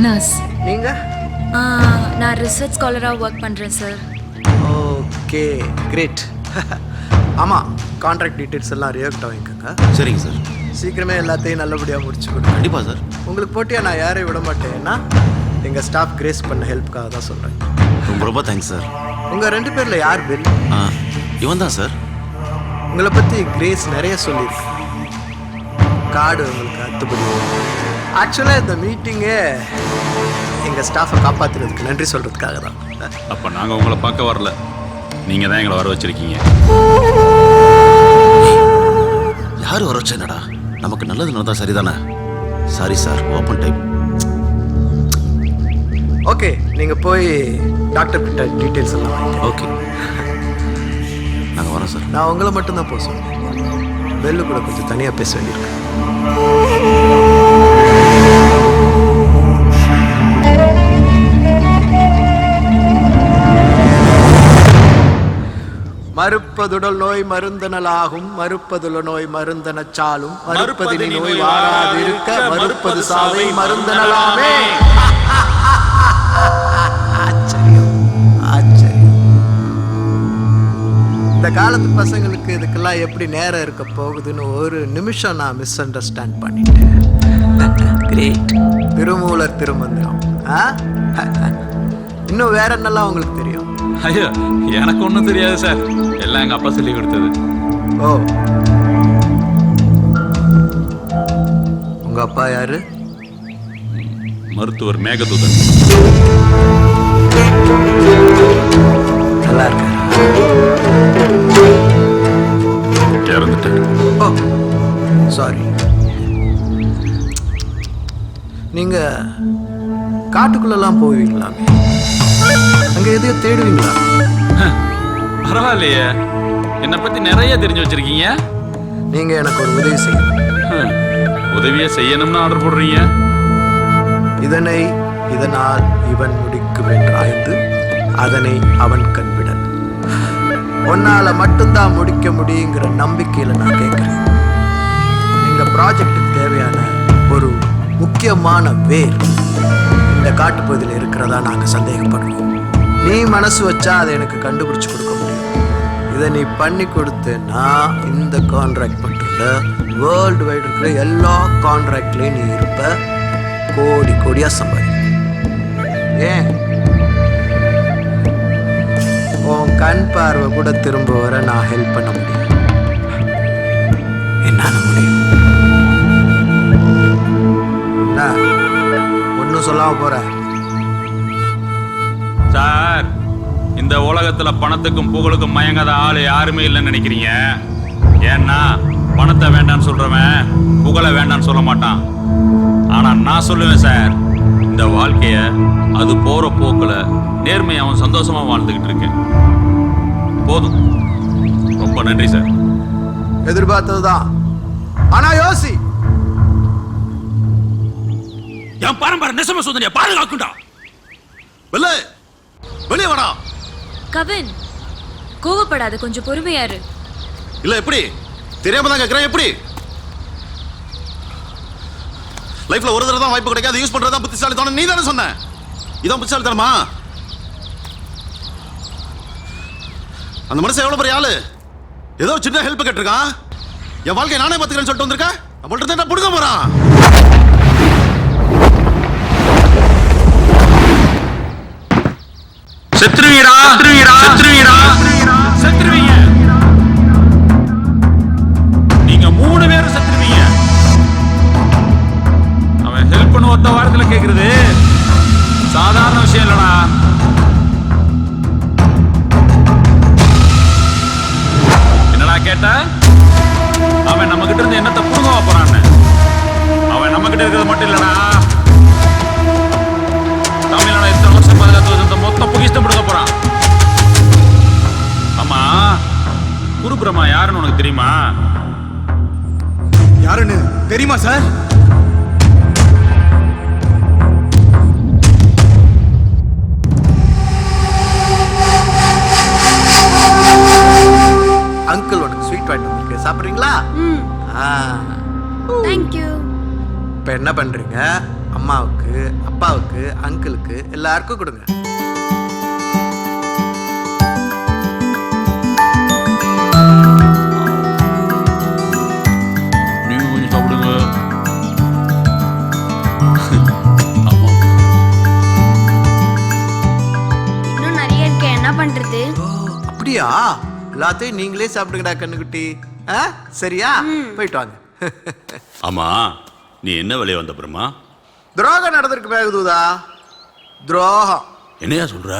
நர்ஸ். நீங்கள்? நான் ரிசர்ச் ஸ்காலராக ஒர்க் பண்ணுறேன் சார். Okay, great. ஆமாம், கான்ட்ராக்ட் டீட்டெயில்ஸ் எல்லாம் ரியாக்ட் ஆகிக்கோங்க. சரிங்க சார். சீக்கிரமே எல்லாத்தையும் நல்லபடியாக முடிச்சு கொடுங்க. கண்டிப்பாக சார். உங்களுக்கு போட்டியாக நான் யாரையும் விட மாட்டேன்னா எங்கள் ஸ்டாஃப் கிரேஸ் பண்ண ஹெல்ப்புக்காக தான் சொல்கிறேன். ரொம்ப ரொம்ப தேங்க்ஸ் சார். உங்கள் 2 பேரில் யார் பில்? இவன் தான் சார். உங்களை பற்றி கிரேஸ் நிறைய சொல்லியிருக்கு. கார்டு உங்களுக்கு அத்துப்படி. ஆக்சுவலாக இந்த மீட்டிங்கே எங்கள் ஸ்டாஃபை காப்பாற்றுறதுக்கு நன்றி சொல்கிறதுக்காக தான். அப்போ நாங்கள் உங்களை பார்க்க வரல, நீங்கள் தான் எங்களை வர வச்சிருக்கீங்க. யார் வர வச்சேனடா? நமக்கு நல்லது நடந்தா சரிதானே? Sorry sir, open type. Okay, நீங்கள் போய் டாக்டர் கிட்ட டீட்டெயில்ஸ் எல்லாம் வாங்கிக்கோங்க. ஓகே, நாங்கள் வரோம் சார். நான் உங்களை மட்டும்தான் போக சொன்னேன். பெல்லு கூட கொஞ்சம் தனியாக பேச வேண்டியிருக்கு. மறுப்பதுடல் நோய் மருந்தனலாகும், மறுப்பதுல நோய் மருந்தனச்சாலும், மறுப்பதினி நோய் வாராதிருக்க, மறுப்பது சாவை மருந்தனலாமே. ஆச்சரியம், ஆச்சரியம். இந்த காலத்து பசங்களுக்கு இதுக்கெல்லாம் எப்படி நேரம் இருக்க போகுதுன்னு ஒரு நிமிஷம் நான் மிஸ் அண்டர்ஸ்டாண்ட் பண்ணிட்டேன். கிரேட். திருமூலர் திருமந்திரம். இன்னும் வேற என்னெல்லாம் உங்களுக்கு தெரியும்? ஐயோ, எனக்கு ஒன்றும் தெரியாது சார், எல்லாம் எங்கள் அப்பா சொல்லி கொடுத்தது. ஓ, உங்க அப்பா யாரு? மருத்துவர் மேகதூதன். நல்லா இருக்காரு? இறந்துட்டாரு. ஓ சாரி. நீங்க காட்டுக்குள்ளெல்லாம் போவீங்களாமே, அங்க எதையோ தேடுவீங்களா? பரவாயில்லையே, என்னை பற்றி நிறைய தெரிஞ்சு வச்சிருக்கீங்க. நீங்க எனக்கு ஒரு உதவி செய்யணும். உதவியை செய்யணும்னு ஆர்டர் போடுறீங்க. இதனால் இவன் முடிக்கும் என்றாய்ந்து அதனை அவன் கண்விடல். உன்னால மட்டும்தான் முடிக்க முடியுங்கிற நம்பிக்கையில நான் கேட்கிறேன். இந்த ப்ராஜெக்டுக்கு தேவையான ஒரு முக்கியமான வேர் இந்த காட்டுப்பகுதியில் இருக்கிறதா நாங்கள் சந்தேகப்படுறோம். நீ மனசு வச்சா அதை எனக்கு கண்டுபிடிச்சு கொடுக்க முடியும். இதை நீ பண்ணி கொடுத்தேன்னா இந்த கான்ட்ராக்ட் மட்டும் இல்லை, வேர்ல்டு வைடு இருக்கிற எல்லா கான்ட்ராக்ட்லேயும் நீ இருப்ப, கோடி கோடியா சம்பாதி. ஏன் உன் கண் பார்வை கூட திரும்ப வர நான் ஹெல்ப் பண்ண முடியும். என்னால முடியும். ஒன்னும் சொல்லாம போற சார், இந்த உலகத்துல பணத்துக்கும் புகழுக்கும் மயங்காத ஆளு யாருமே இல்லைன்னு நினைக்கிறீங்க. ஏன்னா பணத்தை வேண்டான்னு சொல்றவன் புகழை வேண்டான்னு சொல்ல மாட்டான். ஆனா நான் சொல்லுவேன் சார், இந்த வாழ்க்கைய அது போற போக்குல நேர்மையை அவன் சந்தோஷமா வாழ்ந்துகிட்டு இருக்கேன். போதும், ரொம்ப நன்றி சார். எதிர்பார்த்ததுதான். ஆனா யோசி, என் பரம்பரை நெசம சோதனையை பாதுகாக்குண்டா. வெளியே வாடா. கவின், கோவப்படாத, கொஞ்சம் பொறுமையாரு. இல்ல எப்படி தெரியாம தான் கேக்குறேன். எப்படி லைஃப்ல ஒரு தடவை தான் வாய்ப்பு கிடைக்காது, யூஸ் பண்றதா புத்திசாலித்தனம். நீ தானே சொன்ன இதான் புத்திசாலித்தனமா? அந்த மனுஷன் எவ்வளவு பெரிய ஆளு, ஏதோ சின்ன ஹெல்ப் கேட்டிருக்கான். என் வாழ்க்கையை நானே பார்த்துக்கிறேன்னு சொல்லிட்டு வந்திருக்கேன். அவள்கிட்ட என்ன புடுங்க போறான்? செத்துருவீரா, செத்துருவீரா, செத்துருவீங்க. நீங்க 3 பேரும் செத்துருவீங்க. அவன் ஹெல்ப் பண்ண ஒத்த வாரத்துல கேக்குறது சாதாரண விஷயம் இல்லடா. என்னடா கேட்ட? கேட்டா அவன் நம்ம கிட்ட இருந்து என்னத்தை புடுங்க போறான்னு. அவன் நம்ம கிட்ட இருக்கிறது மட்டும் இல்லடா, தமிழ்நாடு எத்தனை வருஷம் பாதுகாத்து இந்த மொத்த பொக்கிஷம் கொடுக்க போறான். ஆமா, குரு பிரம்மா யாருன்னு உனக்கு தெரியுமா? யாருன்னு தெரியுமா சார்? அங்கிள் உனக்கு ஸ்வீட் வாங்கிட்டு வந்திருக்கு, சாப்பிட்றீங்களா? தேங்க்யூ. இப்போ என்ன பண்றீங்க? அம்மாவுக்கு, அப்பாவுக்கு, அங்கிளுக்கு எல்லாருக்கும் கொடுங்க. நீங்க கொஞ்சம் சாப்பிடுங்க. இன்னும் நிறைய இருக்கு, என்ன பண்றது? அப்படியா? எல்லாத்தையும் நீங்களே சாப்பிடுங்கடா கண்ணுக்குட்டி. சரியா? போயிட்டு வாங்க. ஆமா, நீ என்ன வேலையை வந்த பிரம்மா? துரோகம் நடந்திருக்கு மேகதூதா. துரோகம். என்னையா சொல்ற?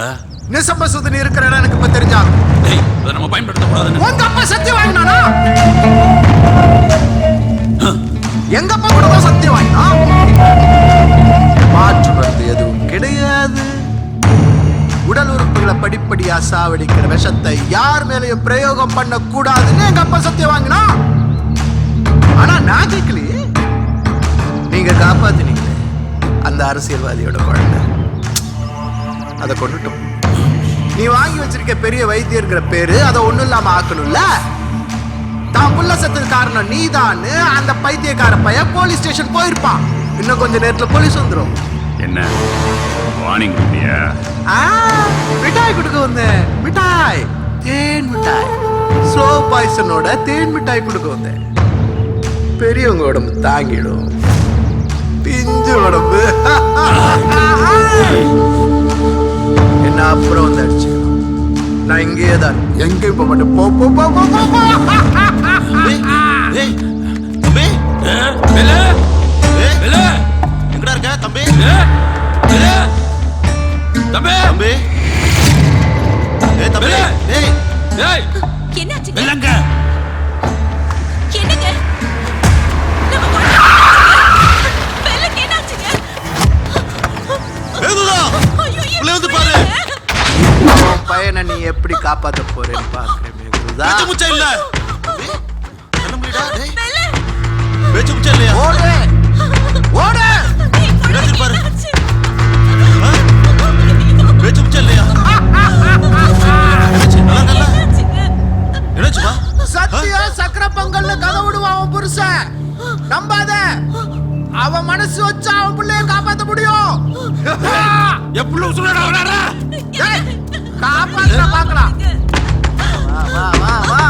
நிசம்பசுதன் இருக்கிற இடம் எனக்கு இப்ப தெரிஞ்சாங்க. அதை நம்ம பயன்படுத்த கூடாதுன்னு உங்க அப்பா சத்தியம் வாங்கினானா? எங்க அப்பா கூட தான் சத்தியம் வாங்கினா. மாற்று மருந்து எதுவும் கிடையாது. உடல் உறுப்புகளை படிப்படியா சாவடிக்கிற விஷத்தை யார் மேலேயும் பிரயோகம் பண்ண கூடாதுன்னு எங்க அப்பா சத்தியம் வாங்கினா. ஆனா நாஜிக்கலி நீங்க காப்பாத்தினீங்க அந்த அரசியல்வாதியோட குழந்தை. அதை கொண்டுட்டோம். நீ வாங்கி வச்சிருக்க பெரிய வைத்தியர்கிற பேரு அதை ஒண்ணும் இல்லாம ஆக்கணும்ல. தான் புள்ள சத்துக்கு காரணம் நீதான்னு அந்த பைத்தியக்கார பையன் போலீஸ் ஸ்டேஷன் போயிருப்பான். இன்னும் கொஞ்ச நேரத்துல போலீஸ் வந்துடும். என்ன வார்னிங் கொடுத்தியா? மிட்டாய் கொடுக்க வந்தேன். மிட்டாய், தேன் மிட்டாய், ஸ்லோ பாய்சனோட தேன் மிட்டாய் கொடுக்க வந்தேன். பெரியவங்க உடம்பு தாங்கிடும், பிஞ்சு உடம்பு என்ன அப்புறம் வந்து அடிச்சுக்கணும். நான் இங்கேயே தான், எங்கேயும் போக மாட்டேன். போ போ போ போ போ. எங்கடா இருக்க தம்பி? தம்பி தம்பி தம்பி என்னாச்சு? இல்லங்க என்னங்க? வெள்ளக்கு என்னாச்சுங்க? வந்து பாரு. அவன் பையனை நீ எப்படி காப்பாத்த போறேன்னு பாக்குறேன் மேகதூதா. பேச்சு முச்சா இல்ல? பேச்சு முச்சா இல்லையா? ஓடு ஓடு. என்னாச்சு பாரு. பேச்சு முச்சா இல்லையா? என்னாச்சுமா? சத்தியா சக்கர பொங்கல்னு கதை விடுவான் அவன் புருஷன். நம்பாத. அவன் மனசு வச்சா அவன் பிள்ளைய காப்பாத்த முடியும். எப்படி சொல்றா? காப்பாத்த பார்க்கலாம். வா வா வா வா.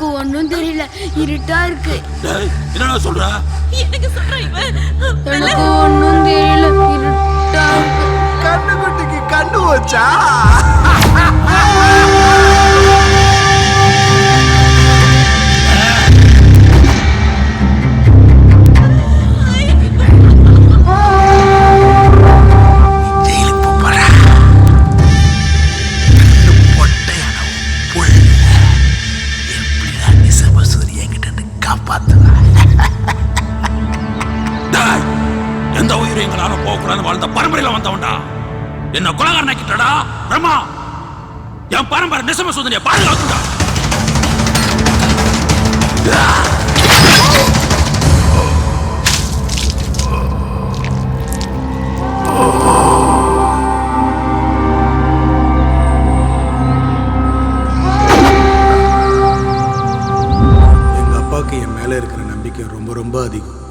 எனக்கு ஒன்றும் தெரியல, இருட்டா இருக்கு. என்னடா சொல்ற? எனக்கு ஒன்றும் தெரியல, இருட்டா இருக்கு. கண்ணுக்குட்டிக்கு கண்ணு வச்சா எந்த உயிரும் எங்களால போகக்கூடாது வாழ்ந்த பரம்பரையில வந்தவன்டா. என்ன கொலகாரன் ஆக்கிட்டடா பிரம்மா. என் பரம்பரை நிசம சோதனையை பாதுகாத்துடா. எங்க அப்பாவுக்கு என் மேல இருக்கிற நம்பிக்கை ரொம்ப ரொம்ப அதிகம்.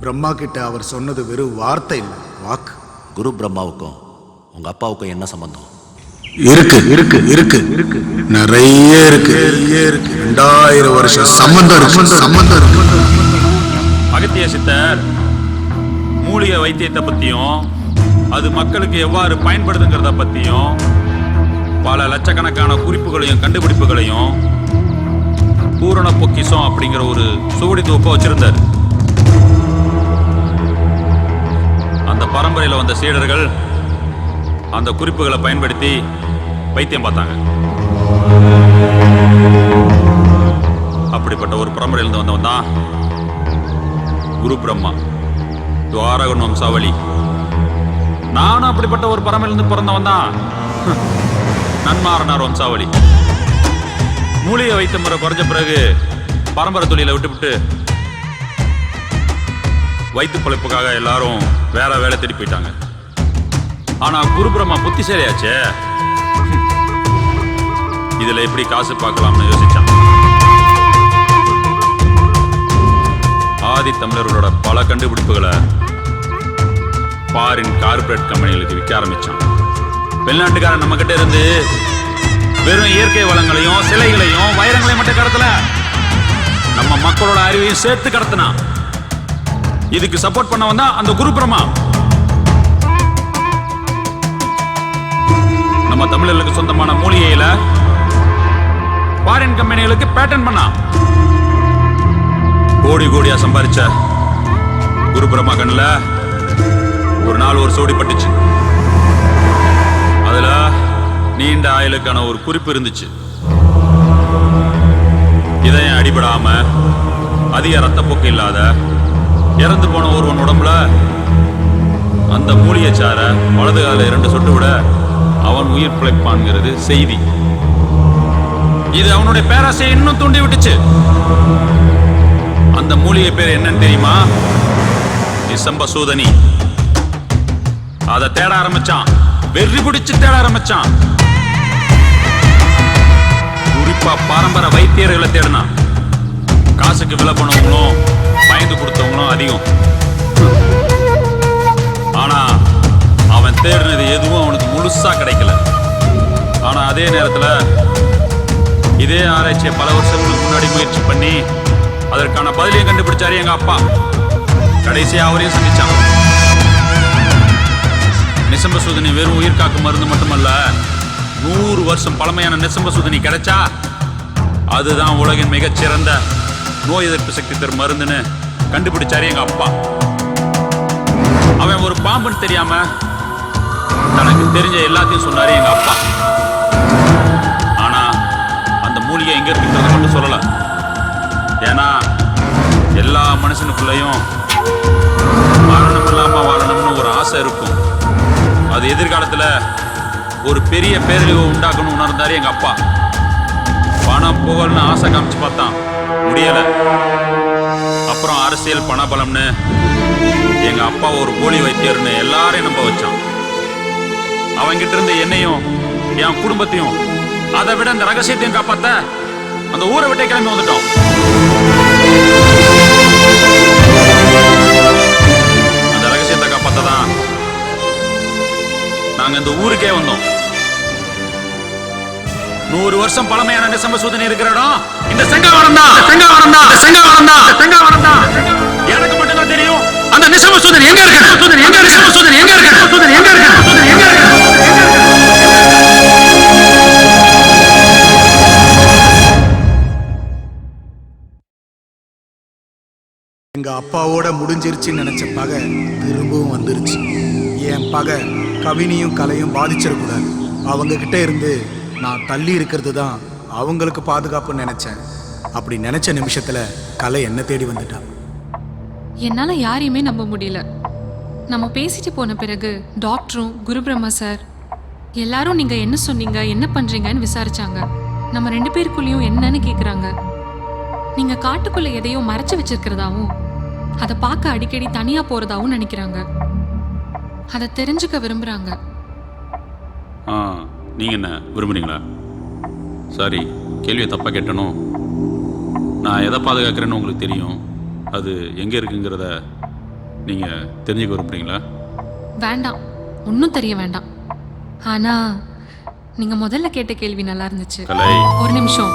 பிரம்மா கிட்ட அவர் சொன்னது வெறும் வார்த்தை இல்லை, வாக்கு. குரு பிரம்மாவுக்கும் உங்க அப்பாவுக்கும் என்ன சம்பந்தம்? இருக்கு இருக்கு இருக்கு இருக்கு நிறைய இருக்கு 2000 வருஷம் சம்பந்தம் இருக்கு. அகத்திய சித்தர் மூலிகை வைத்தியத்தை பத்தியும் அது மக்களுக்கு எவ்வாறு பயன்படுதுங்கிறத பத்தியும் பல லட்சக்கணக்கான குறிப்புகளையும் கண்டுபிடிப்புகளையும் பூரண பொக்கிஷம் அப்படிங்கிற ஒரு சுவடி தொகுப்பை வச்சிருந்தார். அந்த பரம்பரையில் வந்த சீடர்கள் அந்த குறிப்புகளை பயன்படுத்தி வைத்தியம் பார்த்தாங்க. அப்படிப்பட்ட ஒரு பரம்பரையிலிருந்து வந்தவன் தான் குரு பிரம்மா, துவாரகன் வம்சாவளி. நானும் அப்படிப்பட்ட ஒரு பரம்பரையிலிருந்து பிறந்தவன் தான் நன்மாரனார் வம்சாவளி. மூலிகை வைத்த முறை குறைஞ்ச பிறகு பரம்பரை தொழிலை விட்டுவிட்டு வயிற்று பிழைப்புக்காக எல்லாரும் வேற வேலை தேடி போயிட்டாங்க. ஆனா குரு பிரம்மா புத்திசாலியாச்சே, இதுல எப்படி காசு பார்க்கலாம்னு யோசிச்சான். ஆதி தமிழர்களோட பல கண்டுபிடிப்புகளை ஃபாரின் கார்பரேட் கம்பெனிகளுக்கு விற்க ஆரம்பிச்சான். வெளிநாட்டுக்காரன் நம்ம கிட்ட இருந்து வெறும் இயற்கை வளங்களையும் சிலைகளையும் வைரங்களையும் மட்டும் கடத்தல, நம்ம மக்களோட அறிவையும் சேர்த்து கடத்தினான். இதுக்கு சப்போர்ட் பண்ண வந்தா அந்த குரு பிரம்மா. நம்ம தமிழர்களுக்கு சொந்தமான மூலிகையில ஃபாரின் கம்பெனிகளுக்கு பேட்டன் பண்ணா. கோடி கோடியா சம்பாதிச்ச குரு பிரம்மா கண்ணுல ஒரு நாள் ஒரு சோடி பட்டுச்சு. அதுல நீண்ட ஆயுளுக்கான ஒரு குறிப்பு இருந்துச்சு. இதயம் அடிபடாம அதிக ரத்தப்போக்கு இல்லாத இறந்து போன ஒருவன் உடம்புல அந்த மூலிகை சார வலது கால 2 சொட்டு விட அவன் உயிர் பிழைப்பான்ங்கிறது செய்தி. இது அவனுடைய பேராசையை இன்னும் தூண்டி விட்டுச்சு. அந்த மூலிகை பேர் என்னன்னு தெரியுமா? நிசம்ப சூதனி. அதை தேட ஆரம்பிச்சான், வெறி பிடிச்சு தேட ஆரம்பிச்சான். குறிப்பா பாரம்பரிய வைத்தியர்களை தேடினான். காசுக்கு விலை பண்ணவங்களும் பயந்து கொடுத்தவங்களும் அதிகம். ஆனா அவன் தேடினது எதுவும் அவனுக்கு முழுசா கிடைக்கல. ஆனா அதே நேரத்துல இதே ஆராய்ச்சியை பல வருஷங்களுக்கு முன்னாடி முயற்சி பண்ணி அதற்கான பதிலையும் கண்டுபிடிச்சாரு எங்க அப்பா. கடைசியா அவரையும் சந்திச்சான். நிசம்ப சூதனி வெறும் உயிர் காக்கும் மருந்து மட்டுமல்ல, 100 வருஷம் பழமையான நிசம்ப சூதனி கிடைச்சா அதுதான் உலகின் மிகச்சிறந்த நோய் எதிர்ப்பு சக்தி தரும் மருந்துன்னு கண்டுபிடிச்சாரு எங்க அப்பா. அவன் ஒரு பாம்புன்னு தெரியாம தனக்கு தெரிஞ்ச எல்லாத்தையும் சொன்னாரு எங்க அப்பா. ஆனா அந்த மூலிகை எங்க இருக்குன்றத மட்டும் சொல்லல. ஏன்னா எல்லா மனுஷனுக்குள்ளயும் மரணம் இல்லாம வாழணும்னு ஒரு ஆசை இருக்கும். அது எதிர்காலத்துல ஒரு பெரிய பேரழிவு உண்டாக்கணும்னு உணர்ந்தாரு எங்க அப்பா. பணம் புகழ்னு ஆசை காமிச்சு பார்த்தான், முடியல. அப்புறம் அரசியல் பணபலம்னு எங்க அப்பா ஒரு போலி வைத்தியர்னு எல்லாரையும் நம்ப வச்சான். அவங்கிட்ட இருந்து என்னையும் என் குடும்பத்தையும் அதை விட அந்த ரகசியத்தையும் காப்பாத்த அந்த ஊரை விட்டே கிளம்பி வந்துட்டோம். அந்த ரகசியத்தை காப்பாத்ததான் நாங்க இந்த ஊருக்கே வந்தோம். 100 வருஷம் பழமையான நிசமசூதன் இருக்கிற இடம் இந்த செங்காவரம் தான். செங்காவரம் தான். செங்காவரம் தான். செங்காவரம் தான். எனக்கு மட்டும் தான் தெரியும் அந்த நிசமசூதன் எங்க இருக்கு. சூதன் எங்க இருக்கு. நிசமசூதன் எங்க இருக்கு. சூதன் எங்க இருக்கு. சூதன் எங்க இருக்கு. எங்க அப்பாவோட முடிஞ்சிருச்சுன்னு நினைச்ச பகை திரும்பவும் வந்துருச்சு. என் பகை கவினியும் கலையும் பாதிச்சிடக்கூடாது. அவங்க கிட்ட இருந்து நான் தள்ளி இருக்கிறது தான் அவங்களுக்கு பாதுகாப்புன்னு நினைச்சேன். அப்படி நினைச்ச நிமிஷத்துல கலை என்ன தேடி வந்துட்டான். என்னால யாரையுமே நம்ப முடியல. நம்ம பேசிட்டு போன பிறகு டாக்டரும் குருபிரம்மா சார் எல்லாரும் நீங்க என்ன சொன்னீங்க, என்ன பண்றீங்கன்னு விசாரிச்சாங்க. நம்ம 2 பேருக்குள்ளேயும் என்னன்னு கேக்குறாங்க. நீங்க காட்டுக்குள்ள எதையோ மறைச்சு வச்சிருக்கிறதாவும் அதை பார்க்க அடிக்கடி தனியா போறதாவும் நினைக்கிறாங்க. அதை தெரிஞ்சுக்க விரும்புறாங்க. நீங்க என்ன விரும்புறீங்களா? சாரி, கேள்வியை தப்பா கேட்டனும். நான் எதை பாதுகாக்கிறேன்னு உங்களுக்கு தெரியும். அது எங்க இருக்குங்கிறத நீங்க தெரிஞ்சுக்க விரும்புறீங்களா? வேண்டாம், ஒன்றும் தெரிய வேண்டாம். ஆனா நீங்க முதல்ல கேட்ட கேள்வி நல்லா இருந்துச்சு. ஒரு நிமிஷம்,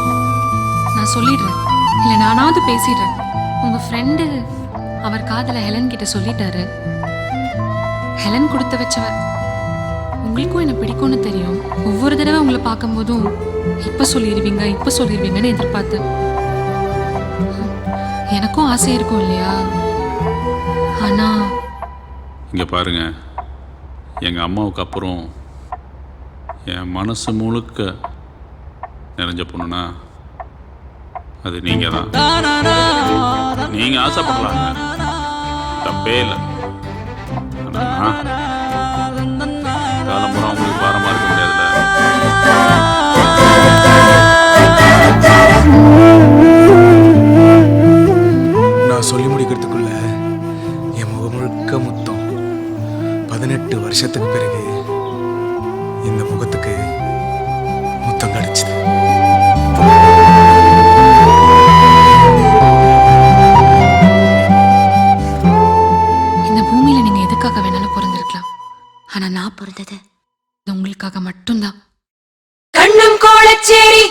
நான் சொல்லிடுறேன். இல்லை நானாவது பேசிடுறேன். உங்க ஃப்ரெண்டு அவர் காதல ஹெலன் கிட்ட சொல்லிட்டாரு. ஹெலன் கொடுத்து வச்சவர். உங்களுக்கும் என்ன பிடிக்கும்னு தெரியும். ஒவ்வொரு தடவை உங்களை பார்க்கும்போதும் இப்ப சொல்லிடுவீங்கன்னு எதிர்பார்த்தேன். எனக்கும் ஆசை இருக்கும் இல்லையா? ஆனா இங்க பாருங்க, எங்க அம்மாவுக்கு அப்புறம் என் மனசு முழுக்க நிறைஞ்ச பொண்ணுனா அது நீங்க தான். நீங்க ஆசைப்படலாங்க, தப்பே இல்லை. காலம்புறம் உங்களுக்கு பாரமா இருக்க முடியாதுல்ல. நான் சொல்லி முடிக்கிறதுக்குள்ள என் முகம் முழுக்க முத்தம். 18 வருஷத்துக்கு பிறகு இந்த முகத்துக்கு முத்தம் கிடைச்சது. இந்த பூமியில நீங்க எதுக்காக வேணாலும் பிறந்திருக்கலாம். ஆனா நான் பிறந்தது உங்களுக்காக மட்டும்தான். கண்ணும் கோலச்சேரி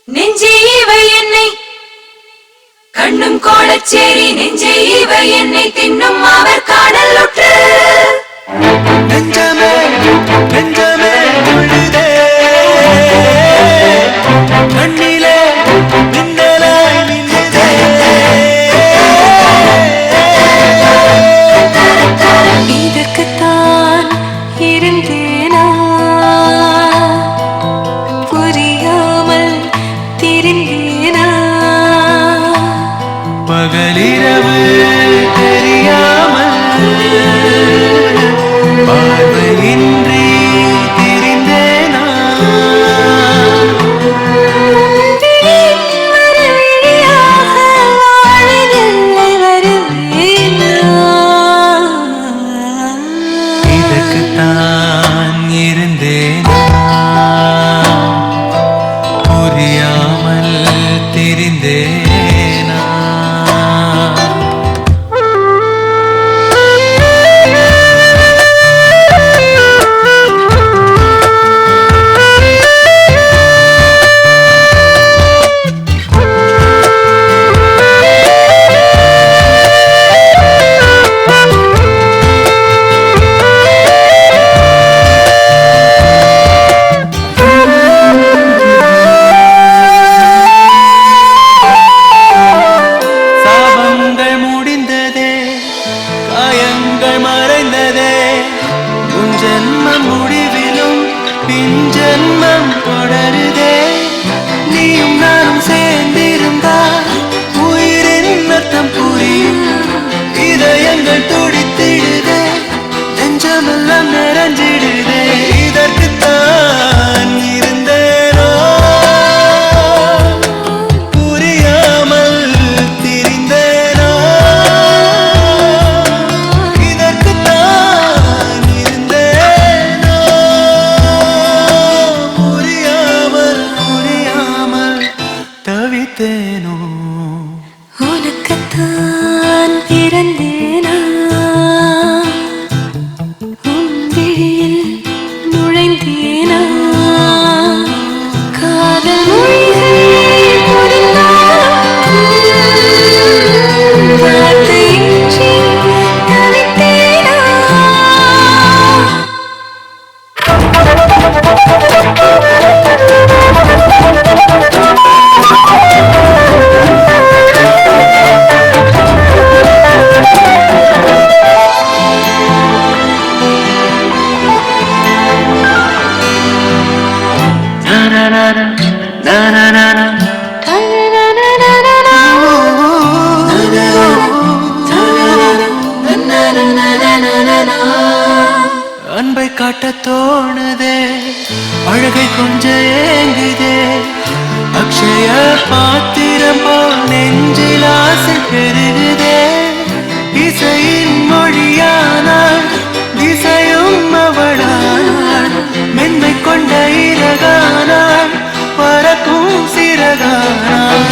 நெஞ்சே இவை என்னை, கண்ணும் கோலச்சேரி நெஞ்சே இவை என்னை தின்னும் அவர் காணல் உற்று. நெஞ்சமே நெஞ்சமே உள்ளதே, கண்ணிலே மின்னலாய் மின்னுதே. இதற்குத்தான் இருந்தேனா, புரியாமல் திரிந்தேனா, பகலிரவு தெரியாமல் பார்வையின்றி திரிந்தேனா. இதற்குத்தான் இருந்தேனா, புரியாமல் திரிந்தேனா. சாபங்கள் முடிந்ததே, காயங்கள் மறைந்ததே, உன் ஜென்மம் முடிவிலும் பின் ஜென்மம் தொடருதே. நீயும் நானும் சேர்ந்திருந்தால் உயிரின் அர்த்தம் புரியும். இதயங்கள் துடித்திடுதே, நெஞ்சமெல்லாம் நிறைஞ்சிடுதே. இதற்குத்தான் இருந்தேனோ, புரியாமல் திரிந்தேனோ. இதற்குத்தான் இருந்தேனோ, புரியாமல் தவித்தேனோ. உனக்குத்தான் பிறந்தேனா, உன் விழியில் நுழைந்தேனா, பாத்திரம் போல் நெஞ்சில் ஆசை பெருகுதே இசையின் மொழியானாள் திசையும் அவளானாள் மென்மை கொண்ட இறகானாள் பறக்கும் சிறகானாள்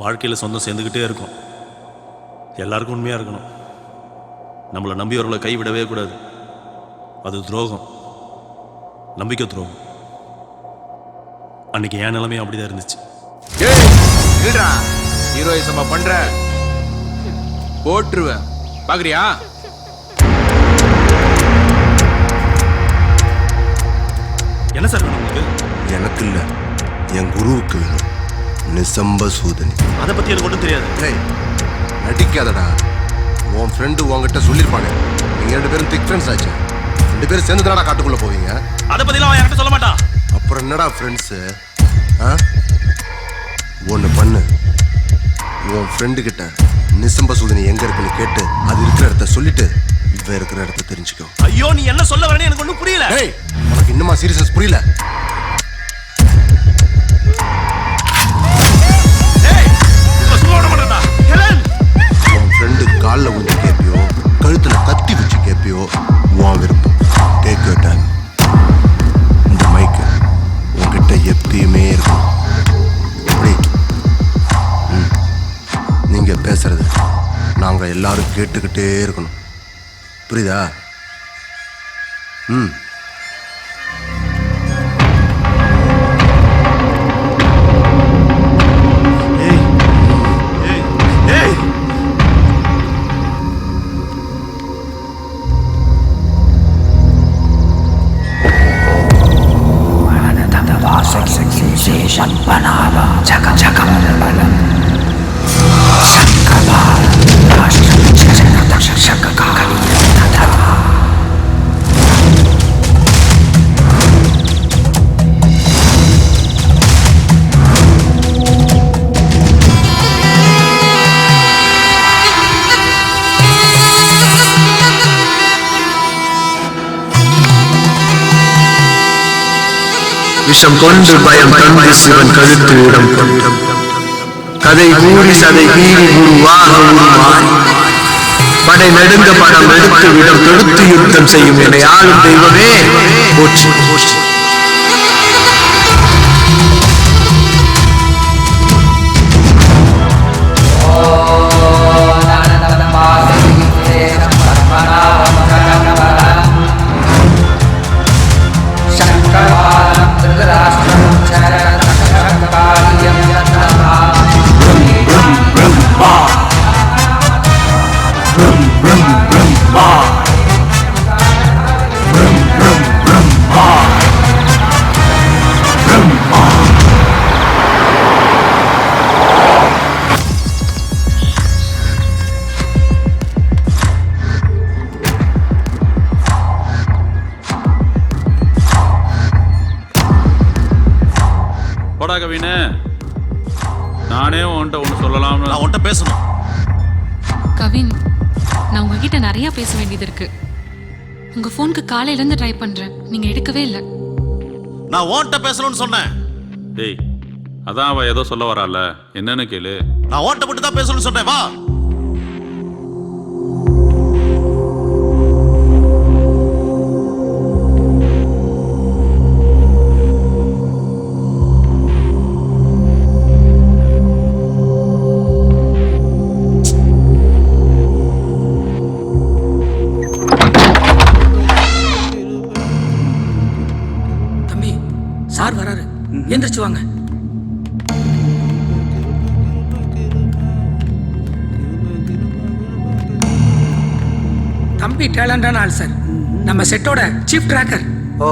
வாழ்க்கையில் சொந்தம் சேர்ந்துக்கிட்டே இருக்கும். எல்லாருக்கும் உண்மையாக இருக்கணும். நம்மளை நம்பியவர்களை கைவிடவே கூடாது. அது துரோகம், நம்பிக்கை துரோகம். அன்னைக்கு என் நிலைமையும் அப்படிதான் இருந்துச்சு. ஹீரோயிசமா பண்ற போட்டுருவேன் பாக்குறியா? என்ன சார் உங்களுக்கு? எனக்கு இல்லை, என் குருவுக்கு வேணும். நிசம்ப சூதனி. அதை பத்தி எனக்கு ஒன்றும் தெரியாது. நடிக்காதடா. உன் ஃப்ரெண்டு உங்ககிட்ட சொல்லியிருப்பானே, நீங்க 2 பேரும் திக் ஃப்ரெண்ட்ஸ் ஆச்சு. 2 பேரும் சேர்ந்து தானடா காட்டுக்குள்ள போவீங்க. அதை பத்திலாம் அவன் என்கிட்ட சொல்ல மாட்டான். அப்புறம் என்னடா ஃப்ரெண்ட்ஸு? ஒன்று பண்ணு, உன் ஃப்ரெண்டு கிட்ட நிசம்ப சூதனி எங்க இருக்குன்னு கேட்டு அது இருக்கிற இடத்த சொல்லிட்டு இவ இருக்கிற இடத்த தெரிஞ்சுக்கோ. ஐயோ, நீ என்ன சொல்ல வரேன்னு எனக்கு ஒன்றும் புரியல. உனக்கு இன்னுமா சீரியஸ்னஸ் புரியல? உன் ஃப்ரெண்டு காலில் விழுந்து கேட்பியோ கழுத்துல கத்தி வச்சு கேட்பியோ உன் விருப்பம். Take your time. இந்த மைக்கு உங்ககிட்ட எப்பயுமே இருக்கும். எப்படி? நீங்க பேசுறது நாங்க எல்லாரும் கேட்டுக்கிட்டே இருக்கணும். புரியுதா? விஷம் கொண்டு பயம் தந்து சிவன் கழுத்து இடம் கொண்டும் கதை கூடி சதை கீறி உருவாக உருமாறி படை நெடுங்க படம் எடுத்து விடம் தொடுத்து யுத்தம் செய்யும் என்னை ஆளும் தெய்வமே போற்றி போற்றி. கவினு, நானே உன்கிட்ட ஒன்று சொல்லலாம்னு. நான் உன்கிட்ட பேசணும். கவின், நான் உங்ககிட்ட நிறைய பேச வேண்டியது இருக்கு. உங்க போனுக்கு காலையில இருந்து ட்ரை பண்றேன், நீங்க எடுக்கவே இல்லை. நான் உன்கிட்ட பேசணும்னு சொன்னேன். டேய், அதான் அவ ஏதோ சொல்ல வரால, என்னன்னு கேளு. நான் உன்கிட்ட மட்டும் தான் பேசணும்னு சொன்னேன். வா. சார் வராரு, எந்திரிச்சு வாங்க. தம்பி டேலண்டான ஆள் சார், நம்ம செட்டோட சீஃப் ட்ராக்கர். ஓ,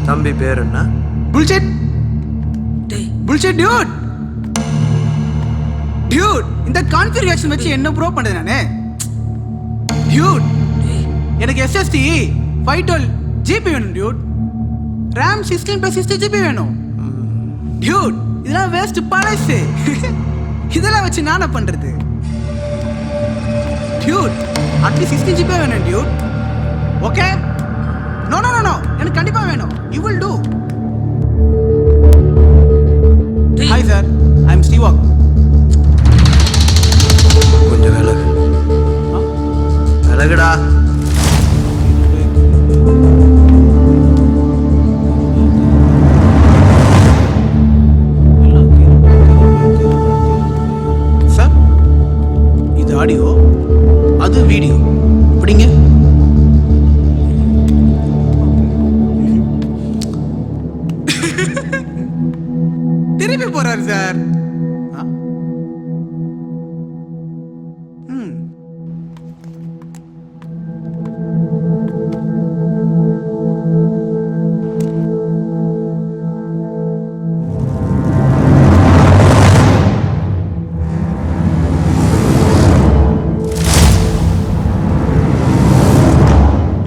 தம்பி பேர் என்ன? புல்ஷெட். Bullshit dude. இந்த கான்ஃபிகரேஷன் வச்சு என்ன ப்ரோ பண்றது நானே? டியூட் எனக்கு எஸ்எஸ்டி 512 ஜிபி வேணும் டியூட். ரேம் 16/60 ஜிபி வேணும் டியூட். இதெல்லாம் வேஸ்ட் பழசு. இதெல்லாம் வச்சு நான் என்ன பண்றது டியூட்? அட்லீஸ்ட் 16 ஜிபி வேணும் dude. Okay? No no no no, எனக்கு கண்டிப்பா வேணும். You will do. Hi sir, I am Srivak. கொஞ்சம் விலகு. விலகுடா. சார், இது ஆடியோ, அது வீடியோ. இப்படிங்க. திருப்பி போறாரு சார்.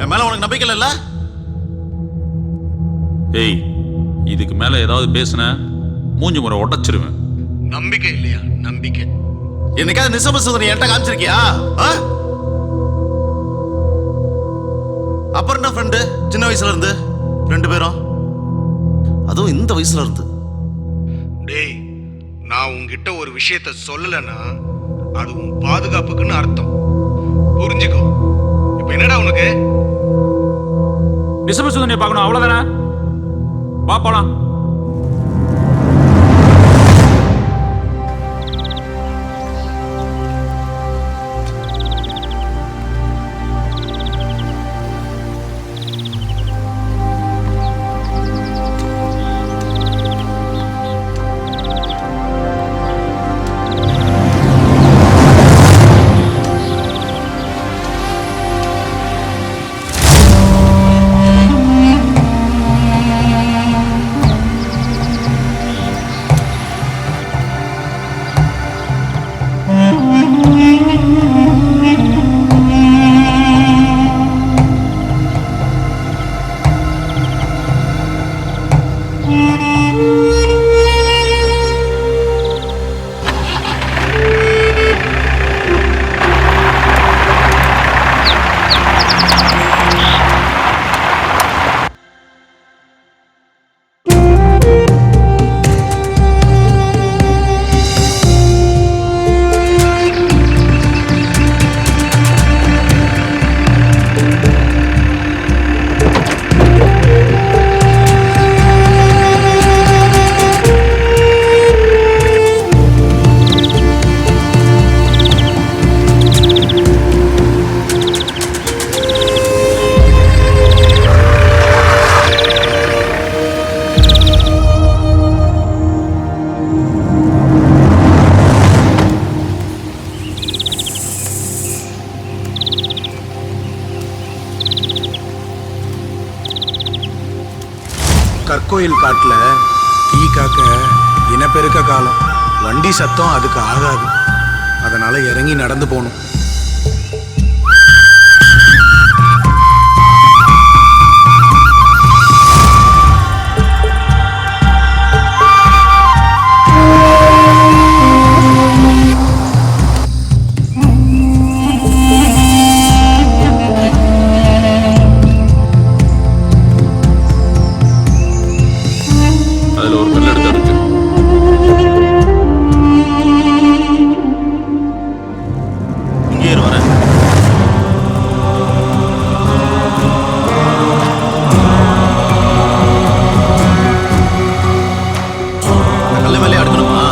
என் மேல உனக்கு நம்பிக்கை இல்ல? ஏய், இதுக்கு மேல ஏதாவது பேசுன மூஞ்சி முறை உடைச்சிருவேன். நம்பிக்கை இல்லையா? நம்பிக்கை. என்னைக்காவது நிசமசூதனை என்கிட்ட காமிச்சிருக்கியா? அப்புறம் என்ன ஃப்ரெண்டு? சின்ன வயசுல இருந்து 2 பேரும், அதுவும் இந்த வயசுல இருந்து. டேய், நான் உன்கிட்ட ஒரு விஷயத்த சொல்லலைன்னா அது உன் பாதுகாப்புக்குன்னு அர்த்தம். புரிஞ்சுக்கோ. இப்ப என்னடா உனக்கு? நிசமசூதனை பார்க்கணும், அவ்வளவுதானே? வா போலாம். கற்கோயில் காட்டுல தீ காக்க இனப்பெருக்க காலம். வண்டி சத்தம் அதுக்கு ஆகாது. அதனால இறங்கி நடந்து போகணும். அதுல ஒரு கல் எடுத்து இருக்கு. இங்கே வரேன். நல்ல வேலையை எடுக்கணுமா?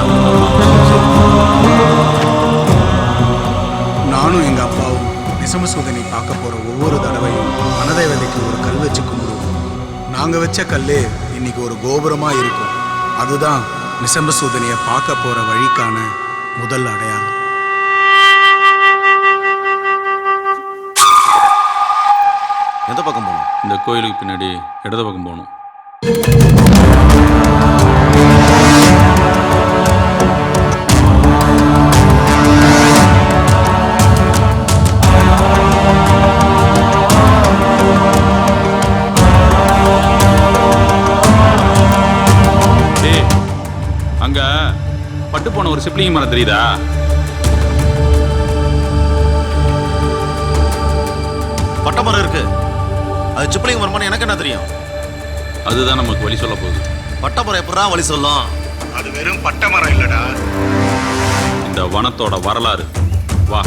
நானும் எங்க அப்பாவும் நிசமசூதனை பார்க்க போற ஒவ்வொரு தடவையும் மனதேவதைக்கு ஒரு கல் வச்சு கும்பிடுவோம். நாங்க வச்ச கல்லே இன்னைக்கு ஒரு கோபுரமா இருக்கும். அதுதான் நிசம்பசூதனையை பார்க்க போற வழிக்கான முதல் அடையாளம். எந்த பக்கம் போகணும்? இந்த கோயிலுக்கு பின்னாடி இடது பக்கம் போகணும். ஒரு சிப்ளிங் மரம் தெரியுதா? பட்டை மரம் இருக்கு. அது சிப்ளிங் மரம்னு எனக்கு என்ன தெரியும்? அதுதான் நமக்கு வழி சொல்ல போகுது. பட்டை மரம் எப்படா வழி சொல்லும்? அது வெறும் பட்டை மரம் இல்லடா, இந்த வனத்தோட வரலாறு. வா.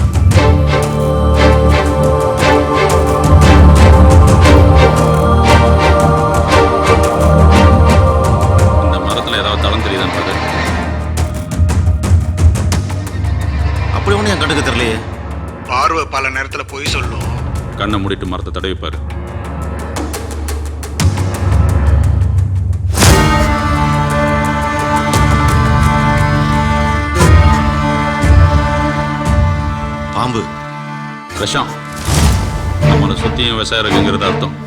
இந்த மரத்துல ஏதாவது தளம் தெரியுதான்னு பாரு. அப்படி ஒண்ணு என் கண்ணுக்கு தெரியலையே. பார்வை பல நேரத்துல போய் சொல்லும். கண்ணை மூடிட்டு மரத்தை தடவிப்பாரு. பாம்பு, விஷம். நம்மளை சுத்தியும் விஷம் இருக்குங்கிறது அர்த்தம்.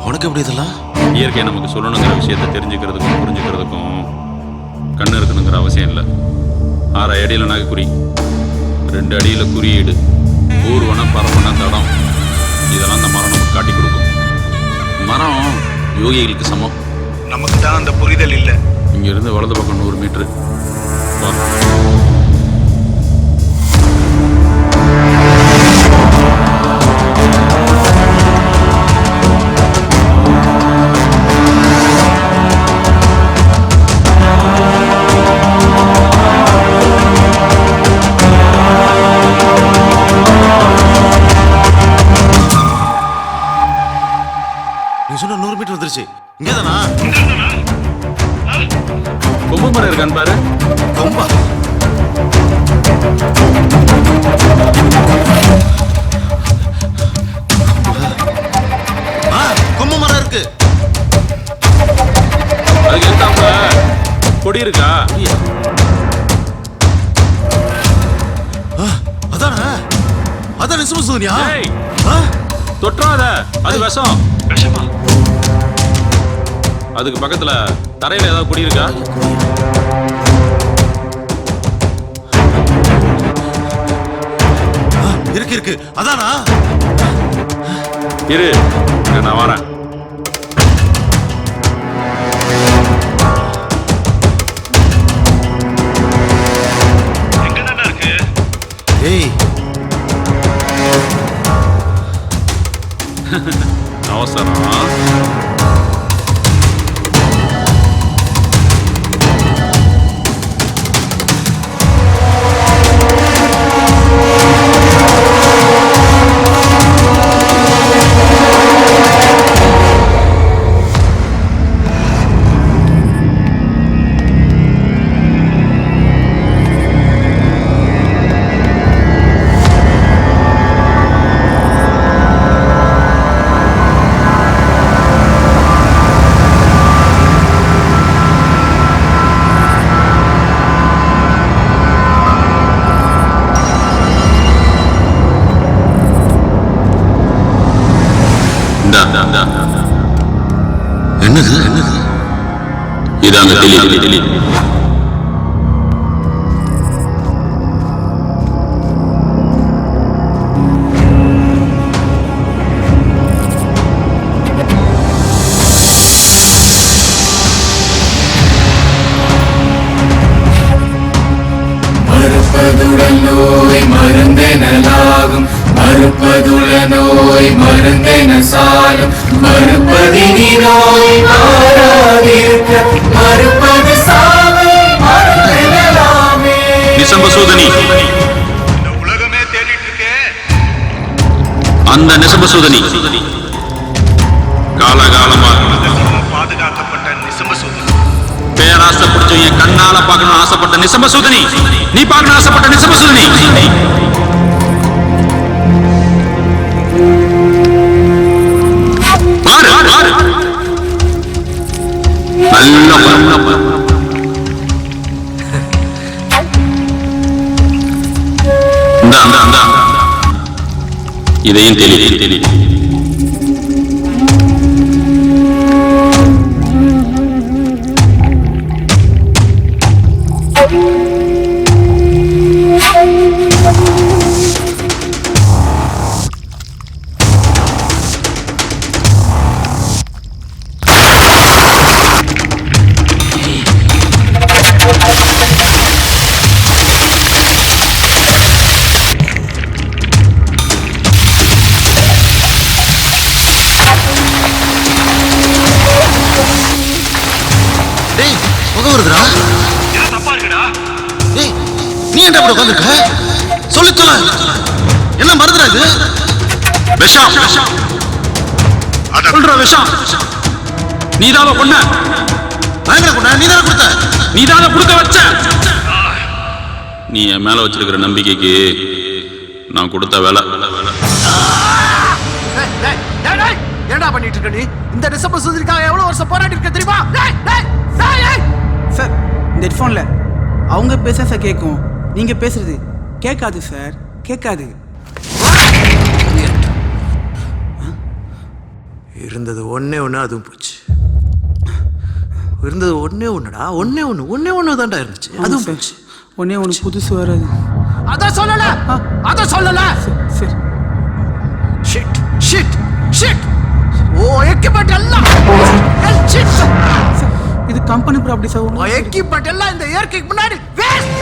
உனக்கு எப்படி இதெல்லாம்? இயற்கை நமக்கு சொல்லணுங்கிற விஷயத்தை தெரிஞ்சுக்கிறதுக்கும் புரிஞ்சுக்கிறதுக்கும் கண்ணு இருக்கணுங்கிற அவசியம் இல்லை. 6 அடியில் நகைக்குறி, 2 அடியில் குறியீடு, ஊர்வனம் பரவன தடம், இதெல்லாம் அந்த மரம் நமக்கு காட்டி கொடுக்கும். மரம் யோகிகளுக்கு சமம். நமக்கு தான் அந்த புரிதல் இல்லை. இங்கிருந்து வலது பக்கம் 100 மீட்டரு. வா. நீ சொன்ன 100 மீட்டர் வந்துருச்சு. இங்கேதானா? கொம்பு மரம் இருக்கான்னு பாரு. கொம்பா? கொம்பு மரம் இருக்கு. அதுக்கு எடுத்தாப்புல கொடி இருக்கா? அதானே? அதான் நிசம சூனியா? தொற்றாத, அது விஷம். அதுக்கு பக்கத்துல தரையில ஏதாவது கொடி இருக்கா? இருக்கு இருக்கு. அதானா? இரு, நான் வரேன். எங்கதானே இருக்கு? ஏய், அவசரம். என்னது? இதாங்க தெளி. மறுப்பதுடன் நோய் மருந்தெனலாகும், மறுப்பதுள நோய் மருந்தென சாலும், மறுப்பதினி நோய் மாறாதிருக்க, மறுப்பது சாவை மருந்தெனலாமே. நிசம்பசூதனி, உலகமே தேடிட்டு இருக்கே அந்த நிசம்பசூதனி காலகாலமா பாதுகாக்கப்பட்ட நிசமசூதனி, பேராசை பிடிச்சவங்க கண்ணால பார்க்கணும் ஆசைப்பட்ட நிசம்பசூதனி, நீ பார்க்கணும் ஆசைப்பட்ட நிசம்பசூதனி. பாரு பாரு, நல்ல பாரு. இதையும் தெளி. நீ என்ன அப்படி உட்காந்துருக்க? சொல்லு சொல்லு. என்ன மருந்துடா இது? விஷம். சொல்ற விஷம். நீதான கொன்ன. பயங்கர கொன்ன. நீதான கொடுத்த. நீதான கொடுக்க வச்ச. நீ என் மேல வச்சிருக்கிற நம்பிக்கைக்கு நான் கொடுத்த வேலை. ஏடா பண்ணிட்டு இருக்க நீ? இந்த டிசம்பர் சுதந்திரக்காக எவ்வளவு வருஷம் போராடி இருக்க தெரியுமா? சார் இந்த ஹெட்ஃபோன்ல அவங்க பேச சார் கேட்கும், நீங்க பேசுறது கேட்காது சார், கேட்காது. இருந்தது ஒன்னே ஒன்று, அதுவும் போச்சு. இருந்தது ஒன்னே ஒன்றுடா, ஒன்னே ஒன்று தான்டா இருந்துச்சு, அதுவும் போச்சு. ஒன்னே ஒன்று புதுசு வராது. அதான் சொல்லல. சரி. Shit shit shit. ஓ எக்யூப்மெண்ட் எல்லாம் ஷிட். இது கம்பெனி ப்ராப்பர்ட்டி சார். ஓ எக்யூப்மெண்ட் எல்லாம் இந்த இயற்கைக்கு முன்னாடி வேஸ்ட்.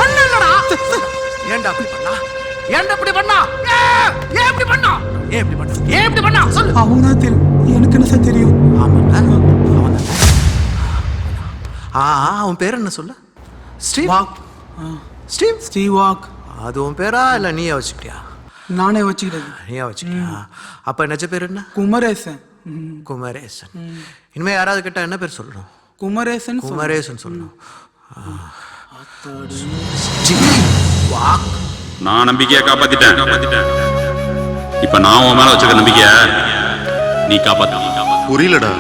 ஒண்ணு இல்லடா. ஏன்டா அப்படி பண்ணா? ஏன் இப்படி பண்ணா? சொல்லு. அவங்க தான் தெரியும், எனக்கு என்ன சார் தெரியும்? அவன் பேர் என்ன சொல்ல? Steve Waugh. Steve Waugh. அது உன் பேரா இல்ல நீயே வச்சுக்கிட்டியா? நானே வச்சுக்கிட்டது. நீயா வச்சுக்கிட்டியா? அப்ப நிஜ பேர் என்ன? குமரேசன். குமரேசன். இனிமே யாராவது கேட்டா என்ன பேர் சொல்லணும்? குமரேசன் சொல்லணும். நான் நம்பிக்கையை காப்பாத்திட்டேன். இப்ப நான் உன் மேல வச்சிருக்க நம்பிக்கைய நீ காப்பாத்த. புரியலடா.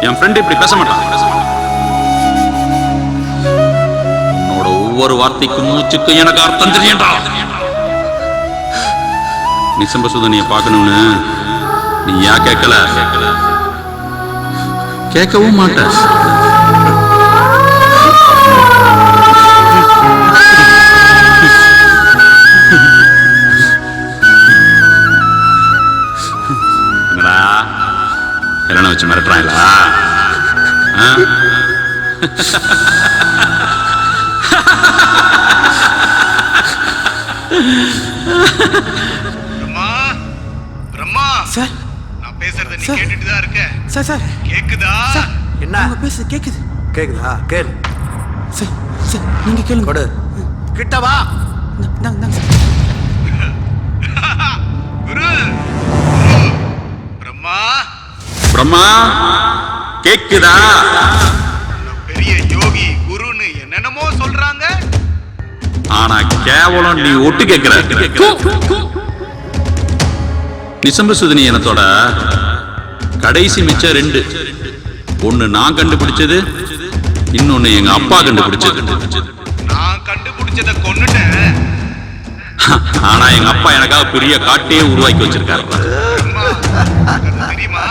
என் ஃப்ரெண்ட் இப்படி பேச மாட்டான். உன்னோட ஒவ்வொரு வார்த்தைக்கும் மூச்சுக்கும் எனக்கு அர்த்தம் தெரியண்டா. நிசம்ப சுதனியை பார்க்கணும்னு நீ ஏன் கேட்கல? கேட்கவும் மாட்ட. என்னடா என்ன வச்சு மிரட்டுறாங்களா? பிரம்மா சார், நான் பேசுறத நீ கேட்டுட்டு தான் இருக்க. சார் கேக்குதா? என்ன அவங்க பேச கேக்குதா? கேளு. சார் நீங்க கேளுங்க. கொடு. கிட்ட வா. நாங்க குரு. பிரம்மா கேக்குதா? பெரிய யோகி குருன்னு என்னென்னமோ சொல்றாங்க. ஆனா கேவலம் நீ ஒட்டு கேட்கிற. நிசம்ப சுதனி இனத்தோட கடைசி மிச்சம் 2. ஒன்னு நான் கண்டுபிடிச்சது, இன்னொன்னு எங்க அப்பா கண்டுபிடிச்சது. நான் கண்டுபிடிச்சத கொன்னுட்டேன். ஆனா எங்க அப்பா எனக்காக பெரிய காட்டையே உருவாக்கி வச்சிருக்காரு. தெரியுமா?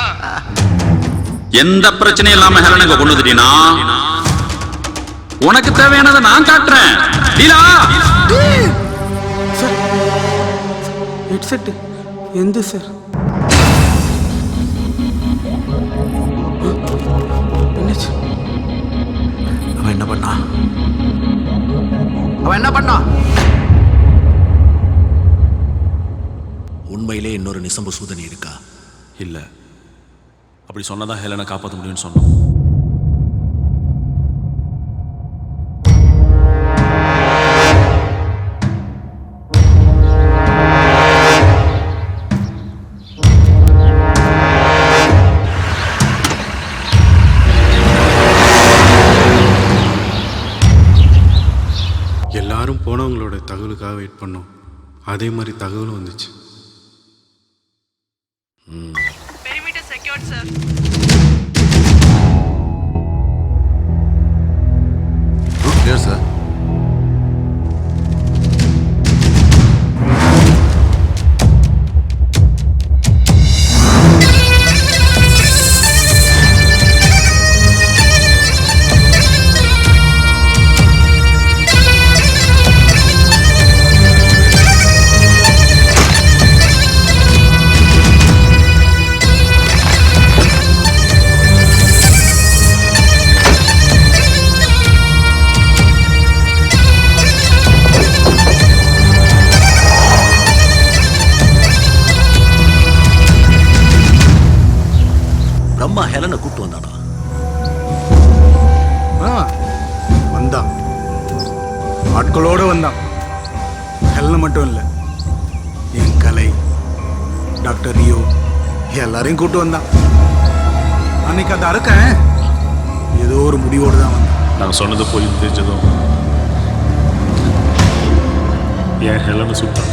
எந்த பிரச்சனையும் இல்லாம ஹெலனுக்கு கொண்டு வந்துட்டீனா உனக்கு தேவையானதை நான் காட்டுறேன். சார் ஹெட்செட் எந்த சார்? என்னாச்சு? அவன் என்ன பண்ணா? உண்மையிலே இன்னொரு நிசம்பு சூதனி இருக்கா? இல்ல. அப்படி சொன்னதான் ஹெலனை காப்பாற்ற முடியும்னு சொன்னோம். எல்லாரும் போனவங்களோட தகவலுக்காக வெயிட் பண்ணோம். அதே மாதிரி தகவலும் வந்துச்சு. Perimeter secured, sir. Route clear, sir. ஆட்களோடு வந்தான். ஹெல்ல மட்டும் இல்லை, என் கலை, டாக்டர் ரியோ எல்லாரையும் கூட்டு வந்தான். அன்னைக்கு அந்த அறுக்கன் ஏதோ ஒரு முடிவோடு தான் வந்தான். நாங்கள் சொன்னது போய் தெரிஞ்சதும் என் ஹெலனை சுட்டான்.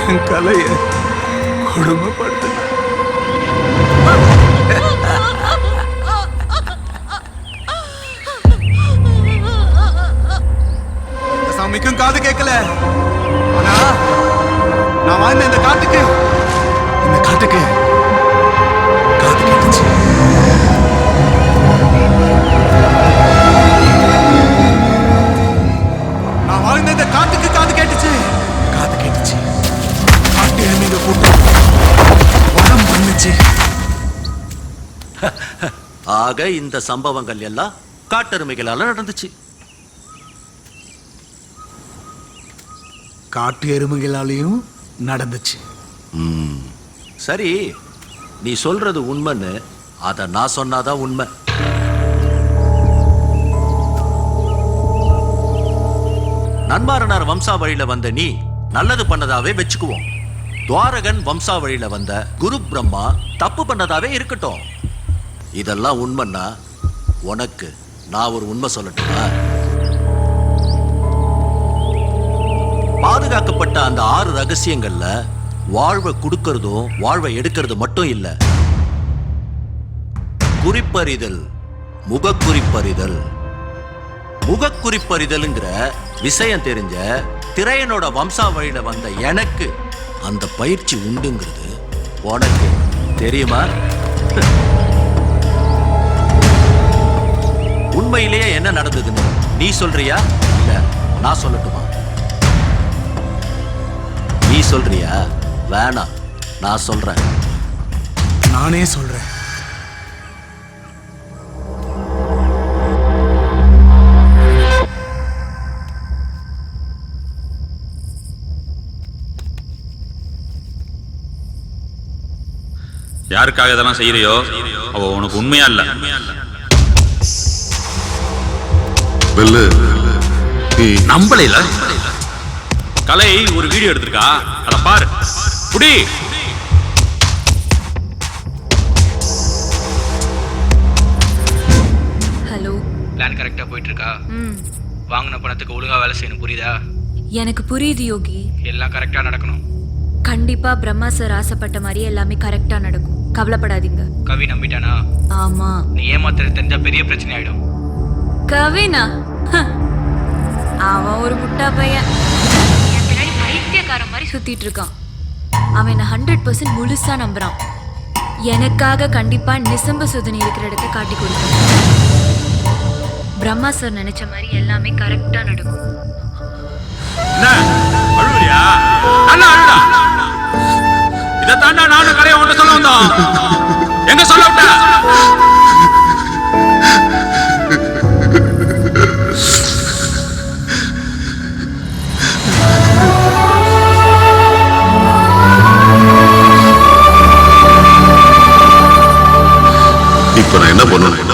என் கலையை கொடுமைப்படுத்த சாமிக்கும் காது கேட்கல. ஆனா நான் வாழ்ந்த இந்த காட்டுக்கு காது கேட்டுச்சு. நான் வாழ்ந்த இந்த காட்டுக்கு காது கேட்டுச்சு. காட்டு எருமைங்க கூட்டம் வனம் பண்ணுச்சு. ஆக இந்த சம்பவங்கள் எல்லாம் காட்டெருமைகளால நடந்துச்சு. காட்டு எருமைகளாலையும் நடந்துச்சு. சரி, நீ சொல்றது உண்மைன்னு அத நான் சொன்னாதான் உண்மை. நன்மாரனார் வம்சாவழியில வந்த நீ நல்லது பண்ணதாவே வச்சுக்குவோம். துவாரகன் வம்சாவழியில வந்த குரு பிரம்மா தப்பு பண்ணதாவே இருக்கட்டும். இதெல்லாம் உண்மைன்னா உனக்கு நான் ஒரு உண்மை சொல்லட்டுமா? பாதுகாக்கப்பட்ட அந்த 6 ரகசியங்கள்ல வாழ்வை கொடுக்கறதும் வாழ்வை எடுக்கிறது மட்டும் இல்ல. குறிப்பறிதல், முகக்குறிப்பறிதல். முகக்குறிப்பறிதல்ங்கிற விஷயம் தெரிஞ்ச திரையனோட வம்சாவழியில வந்த எனக்கு அந்த பயிற்சி உண்டுங்கிறது உனக்கு தெரியுமா? உண்மையிலேயே என்ன நடந்ததுன்னு நீ சொல்றியா இல்ல நான் சொல்லட்டுமா? நீ சொல்றியா? வேணாம், நான் சொல்றேன். நானே சொல்றேன். யாருக்காக இதெல்லாம் செய்யறியோ அவ உனக்கு உண்மையா இல்ல. நம்பல இல்ல. கலை ஒரு வீடியோ எடுத்திருக்கா, அத பாரு. புடி. ஹலோ. பிளான் கரெக்டா போயிட்டு இருக்கா? வாங்கின பணத்துக்கு ஒழுங்கா வேலை செய்யணும், புரியுதா? எனக்கு புரியுது யோகி. எல்லாம் கரெக்டா நடக்கணும். கண்டிப்பா பிரம்மா சார் ஆசைப்பட்ட மாதிரி எல்லாமே கரெக்டா நடக்கும். கவலைப்படாதீங்க. கவி நம்பிட்டானா? ஆமா. நீ ஏமாத்துறது தெரிஞ்சா பெரிய பிரச்சனை ஆயிடும். கவினா? அவன் ஒரு முட்டா பையன். என் பின்னாடி பைத்தியக்காரன் மாதிரி சுத்திட்டு இருக்கான். அவன் என்ன 100% முழுசா நம்புறான். எனக்காக கண்டிப்பா நிசம்ப சுதனி இருக்கிற இடத்த காட்டி கொடுக்கணும். பிரம்மா சார் நினைச்ச மாதிரி எல்லாமே கரெக்டா நடக்கும். இதை தாண்டா நானும் கலையை உன்ட்ட சொல்ல வந்தோம். எங்க சொல்ல விட்ட? இப்ப நான் என்ன பண்ணணும்?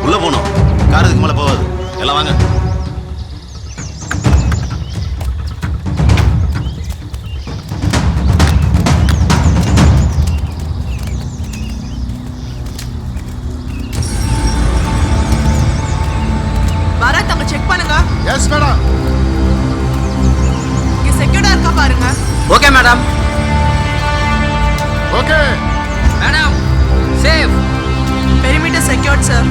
உள்ள போகணும். காரதுக்கு மேல போகாது. எல்லாம் வாங்க. பாரத், அங்க செக் பண்ணுங்க. Yes madam. இங்க செக்யூர்டா இருக்கா பாருங்க. Okay madam. Okay madam, safe. Perimeter secured sir.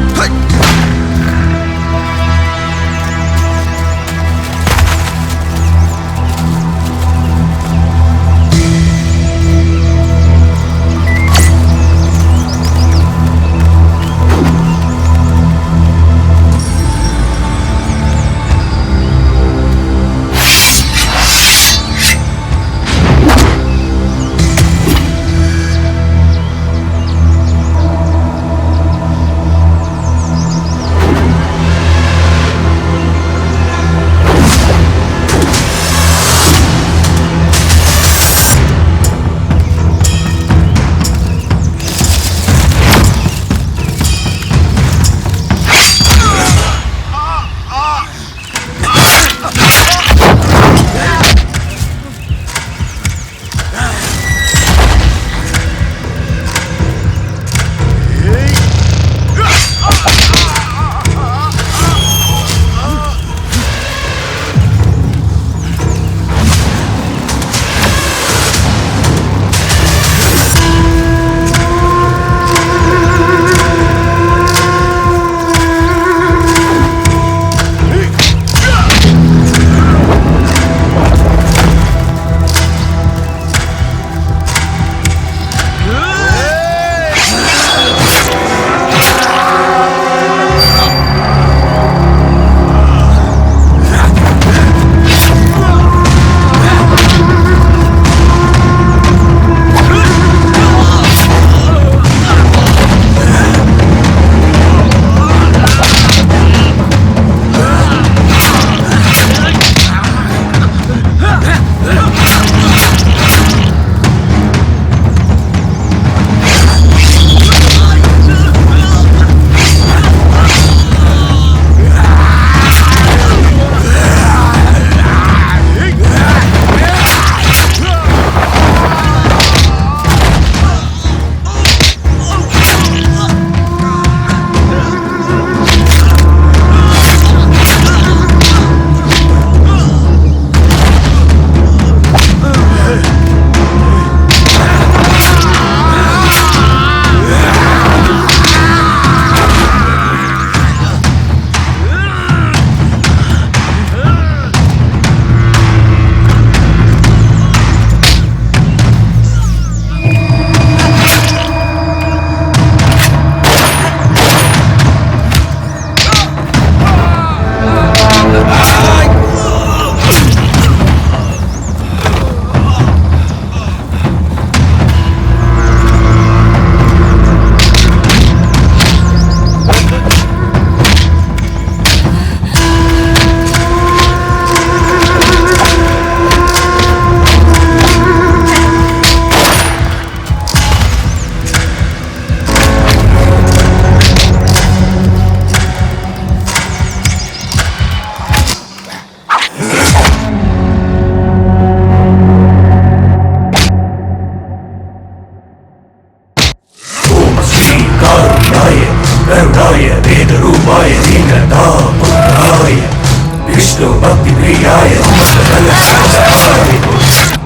स्वरूपाय दीनदाय विष्णु भक्ति प्रियाय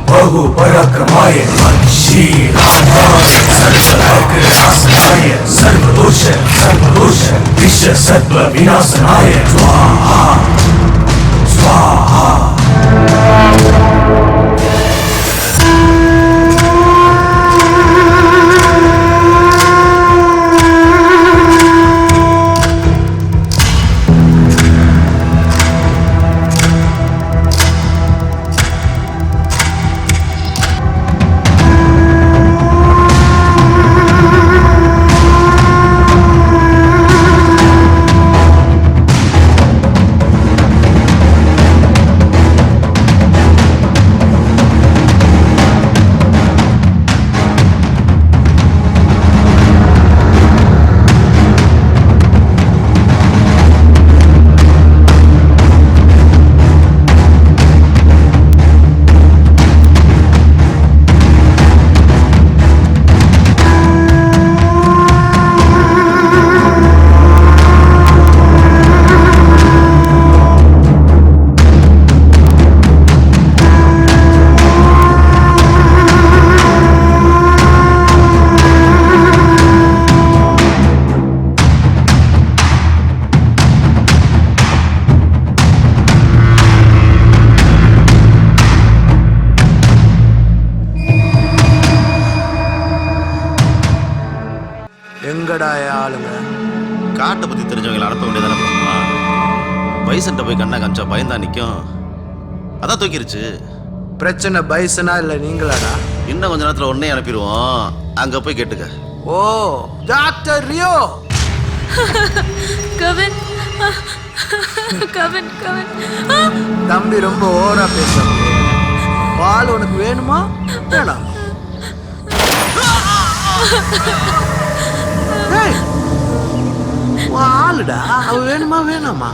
बहु पराक्रमाय शीलाय सर्वलोकनाशनाय सर्वदोष विश्व सर्व विनाशनाय स्वाहा स्वाहा। எங்கடா ஆளுங்க? காட்டை பற்றி தெரிஞ்சவங்களை அனுப்ப வேண்டியதானே போகணுமா? பைசன்ட்ட போய் கண்ணா காமிச்சா பயந்தா நிற்கும். அதான் தூக்கிருச்சு. பிரச்சனை பைசனா இல்லை நீங்களாடா? இன்னும் கொஞ்ச நேரத்தில் உடனே அனுப்பிடுவோம். அங்கே போய் கேட்டுக்க. ஓ டாக்டர் ரியோ. கவின் கவின் கவின் தம்பி ரொம்ப ஓவரா பேசுறாங்க. பால் உனக்கு வேணுமா வேணாம்? ஆளுடா அவ வேணுமா வேணாமா?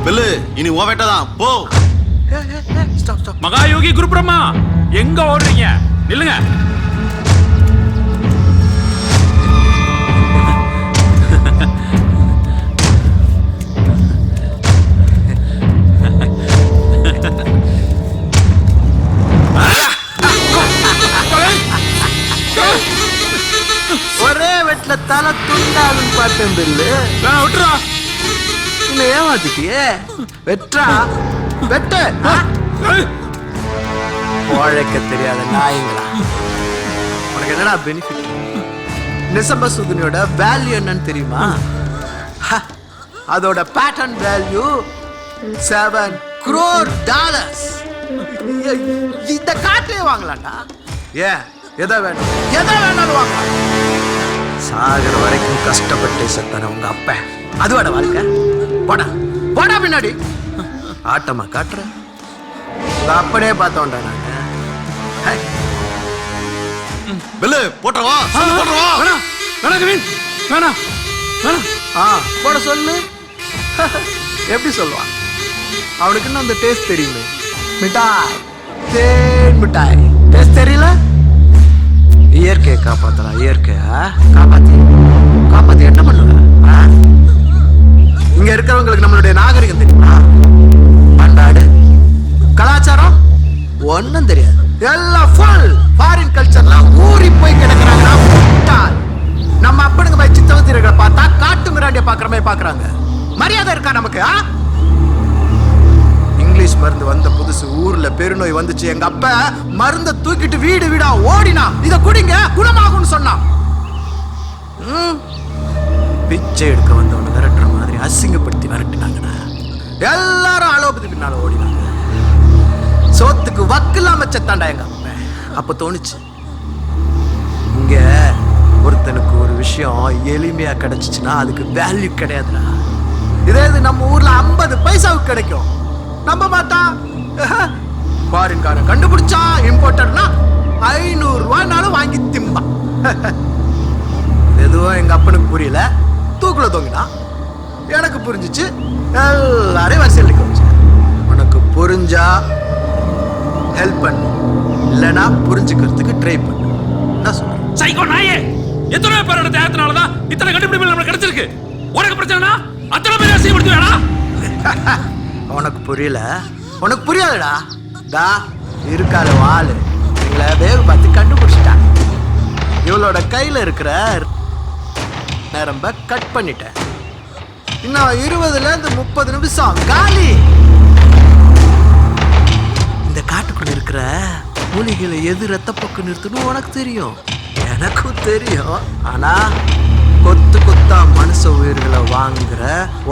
பெல்லு இனி ஓ வேட்டதான் போ. மகாயோகி குரு பிரம்மா எங்க ஓடுறீங்க? நில்லுங்க. ஒரே வெட்ல தலை துண்டாகும் பார்த்தேன் பில்லு. விட்டுறா. இன்னும் ஏமாத்திட்டியே. வெற்றா வெட்டு. உழைக்க தெரியாத நாய்ங்களா. உனக்கு என்னடா பெனிஃபிட்? நிசம்ப சுதுனியோட வேல்யூ என்னன்னு தெரியுமா? அதோட பேட்டர்ன் வேல்யூ $7 crore. இந்த காட்டிலே வாங்கலாம்டா. ஏன் எதை வேணும் எதை வேணாலும் வாங்கலாம். சாகர வரைக்கும் கஷ்டப்பட்டு செத்தான உங்க அப்ப அதுவாட வாழ்க்கை. போடா போடா பின்னாடி. ஆட்டமா காட்டுற உங்க அப்பனே பார்த்தோம்டா நாங்க. பெல்லு போட்டுறவா போட்டுறவா. வேணாம் வேணாம் கவின் வேணாம் வேணாம். போட சொல்லு. எப்படி சொல்லுவான்? அவனுக்கு இன்னும் அந்த டேஸ்ட் தெரியுமே. மிட்டாய் தேன் மிட்டாய் டேஸ்ட் தெரியல. இயற்கையை காப்பாத்தலாம். இயற்கையா காப்பாத்தி காப்பாத்தி என்ன பண்ணுவ? இங்க இருக்கிறவங்களுக்கு நம்மளுடைய நாகரிகம் தெரியுமா? பண்பாடு கலாச்சாரம் ஒன்னும் தெரியாது. எல்லாம் ஃபுல் ஃபாரின் கல்ச்சர்லாம் ஊறி போய் கிடக்குறாங்க. நம்ம அப்பனுங்க போய் சித்தவத்திரிகளை பார்த்தா காட்டு மிராண்டிய பாக்குற மாதிரி பாக்குறாங்க. மரியாதை இருக்கா நமக்கு? இங்கிலீஷ் மருந்து வந்த புதுசு ஊர்ல பெருநோய் வந்துச்சு. எங்க அப்பா மருந்த தூக்கிட்டு வீடு வீடா ஓடினா இத குடிங்க குணமாகும்னு சொன்னான். பிச்சை எடுக்க வந்தவனை விரட்டுற மாதிரி அசிங்கப்படுத்தி விரட்டினாங்கடா. எல்லாரும் அலோபதி பின்னால ஓடினாங்க. சோத்துக்கு வக்கில்லாம செத்தாண்டா எங்க அப்பா. அப்ப தோணுச்சு இங்க ஒருத்தனுக்கு ஒரு விஷயம் எளிமையா கிடைச்சிச்சுன்னா அதுக்கு வேல்யூ கிடையாதுடா. இதே இது நம்ம ஊர்ல 50 பைசாவுக்கு கிடைக்கும். நம்ப மாட்டான். ஃபாரின்காரன் கண்டுபிடிச்சா இம்போர்ட்டர்னா 500 ரூபாய்னாலும் வாங்கி திம்பான். எதுவும் எங்க அப்பனுக்கு புரியல. தூக்குல தொங்கினா எனக்கு புரிஞ்சிச்சு. எல்லாரையும் வரிசையில் நிக்க வச்சு. உனக்கு புரிஞ்சா ஹெல்ப் பண்ணு, இல்லைன்னா புரிஞ்சுக்கிறதுக்கு ட்ரை பண்ணு. என்ன சொல்றேன்? சைக்கோ நாயே, எத்தனை பேரோட தேகத்தினாலதான் இத்தனை கண்டுபிடிப்புகள் நம்மளுக்கு கிடைச்சிருக்கு. உனக்கு பிரச்சனைனா அத்தனை பேரை அசிங்கப்படுத்தி வேணா. உனக்கு புரியல, உனக்கு புரியாதுடா. தா இருக்கால வாளு எங்களை வேவு பார்த்து கண்டுபிடிச்சிட்டான். இவளோட கையில இருக்கிற நரம்ப கட் பண்ணிட்டேன். இன்னும் 20ல இருந்து 30 நிமிஷம் காலி. இந்த காட்டுக்குள்ள இருக்கிற மூலிகையில எது ரத்தப்போக்கு நிறுத்தணும் உனக்கு தெரியும், எனக்கும் தெரியும். ஆனா கொத்து கொத்தா மனுஷ உயிர்களை வாங்குற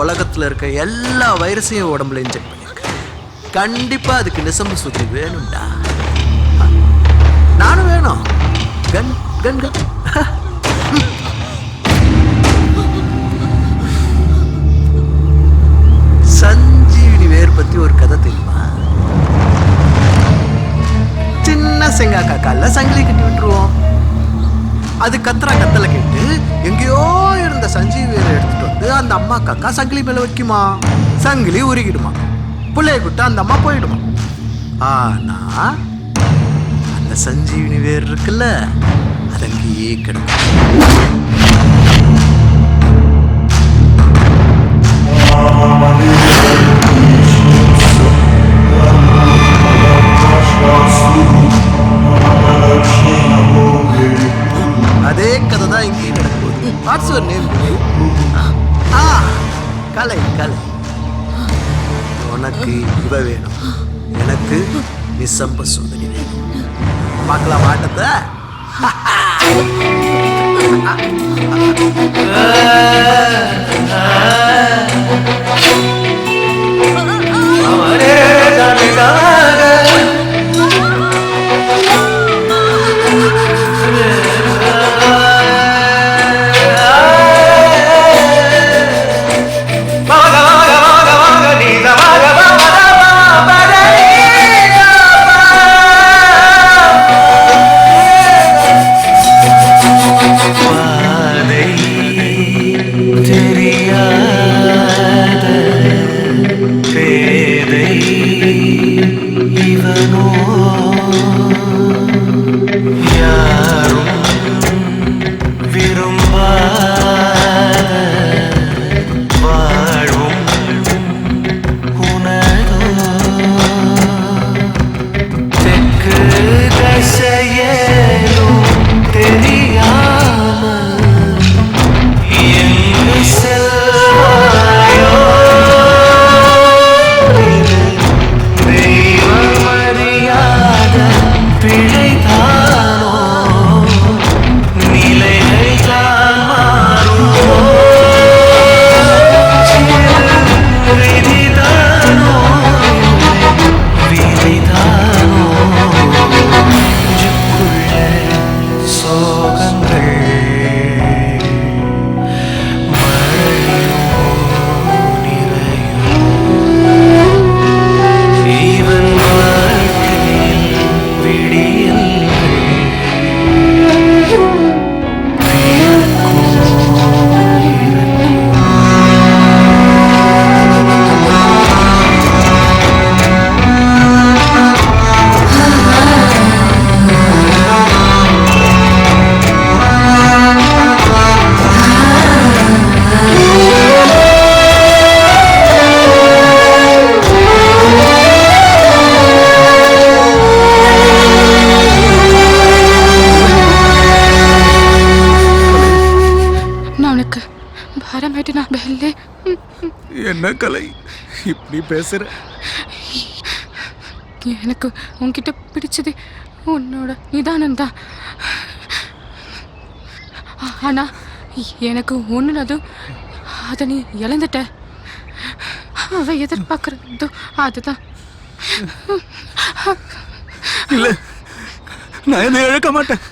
உலகத்துல இருக்க எல்லா வைரஸையும் உடம்புல இன்ஜெக்ட் பண்ணிருக்கேன். கண்டிப்பா அதுக்கு நிசம்பு சுத்தி வேணும்டா. நானும் வேணும். கன் கன் கன். சஞ்சீவினி வேர் பத்தி ஒரு கதை தெரியுமா? சின்ன செங்காக்கா கால சங்கிலி கட்டி விட்டுருவோம். அது கத்துறா கத்தலை கேட்டு எங்கேயோ இருந்த சஞ்சீவி வேரை எடுத்துட்டு வந்து அந்த அம்மா காக்கா சங்கிலி மேல வைக்குமா. சங்கிலி உருகிடுமா. பிள்ளைய விட்டு அந்த அம்மா போயிடுமா. ஆனா அந்த சஞ்சீவினி வேர் இருக்குல்ல, அது அங்கேயே கிடக்கும். அதே கதை தான் இங்கேயும் நடக்குது. What's your name? Kalai Kalai. உனக்கு இவ வேணும், எனக்கு நிசம்ப சுந்தரி வேணும். பார்க்கலாம் ஆட்டத்தை. என்ன கலை இப்படி பேசுற? எனக்கு உன்கிட்ட பிடிச்சது உன்னோட நிதானம் தான். ஆனா எனக்கு ஒன்றுனதும் அதை நீ இழந்துட்ட. அவ எதிர்பார்க்கறதோ அதுதான். இல்ல, நான் என்ன இழக்க மாட்டேன்.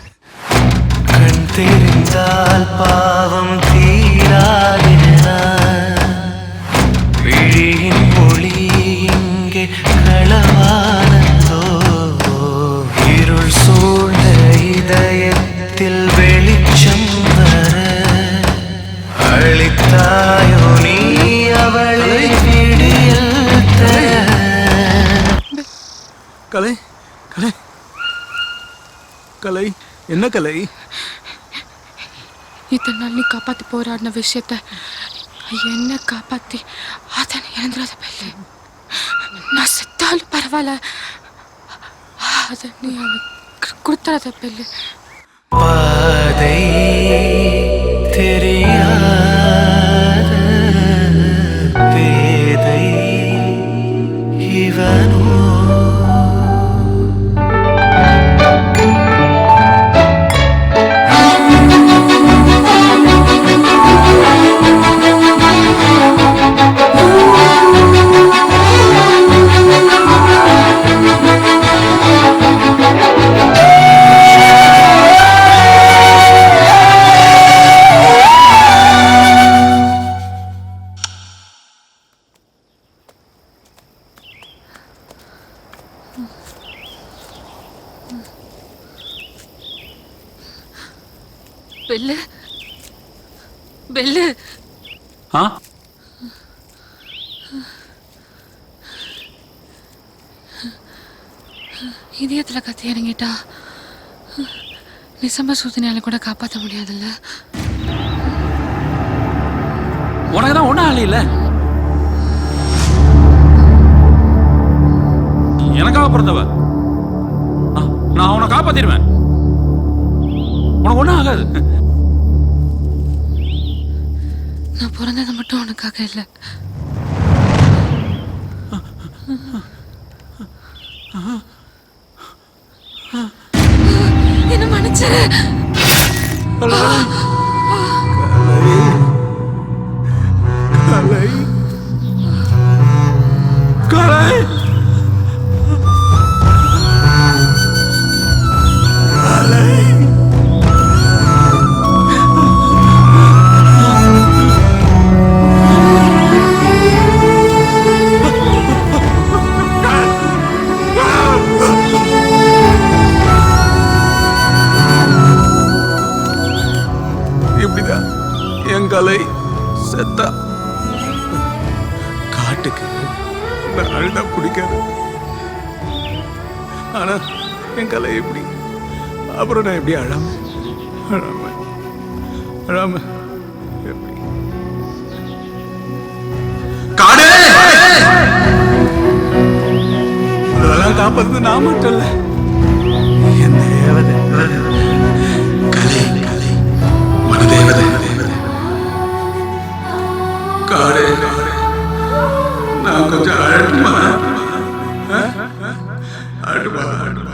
கண் தெரிந்தால் பாவம் தீராதினா, விழியின் ஒளி இங்கே களவானதோ, இருள் சூழ்ந்த இதயத்தில் வெளிச்சம் வர அளித்தாயோ நீ அவளை விடியல் தர. கலை கலை கலை என்ன கலை? இத்தனை நாள் நீ காப்பாற்றி போராடின விஷயத்த என்ன காப்பாற்றி அதை நீ இழந்துடாத பெல்லு. நான் செத்தாலும் பரவாயில்ல, அதை நீ அவனுக்கு கொடுத்துடாத பெல்லு. பாதை தெரியாத பேதை இவனோ. பெல்லு பெல்லு ஆ இதயத்துல கத்தி இறங்கிட்டா நிசம்ப சூதனையால கூட காப்பாற்ற முடியாதுல்ல. உனக்கு தான் ஒன்றும் ஆள் இல்லை. எனக்காக பிறந்தவ. நான் அவனை காப்பாத்திடுவேன். உனக்கு ஒன்றும் ஆகாது. நான் பிறந்தது மட்டும் உனக்காக இல்லை. என்ன மன்னிச்சிரு. இப்படிதான் என் கலை செத்தா. காட்டுக்கு நான் அழுதா பிடிக்காது. ஆனா என் கலை எப்படி? அப்புறம் நான் எப்படி அழாம அழாம அழாம எப்படி? காடு அதெல்லாம் காப்பாத்து நான் மட்டும் இல்ல, என் தேவதை கலை கலை மனதேவதை காடு. நான் கொஞ்சம் அழட்டுமா? அழுவா அழுவா.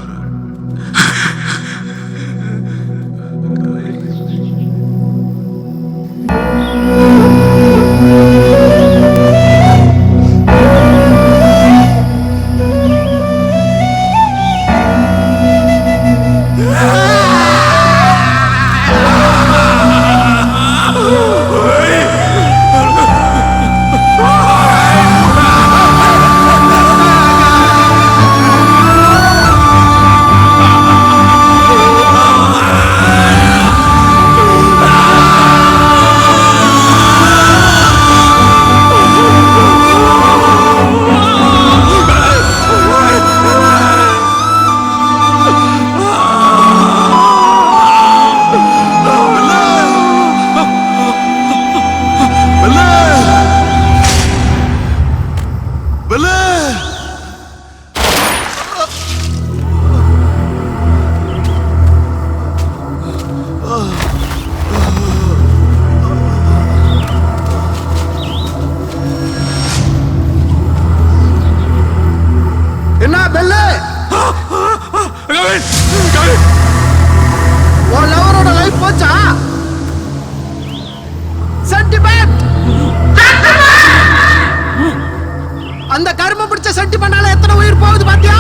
அந்த கர்ம பிடிச்ச செட்டி பண்ணால எத்தனை உயிர் போகுது பாத்தியா?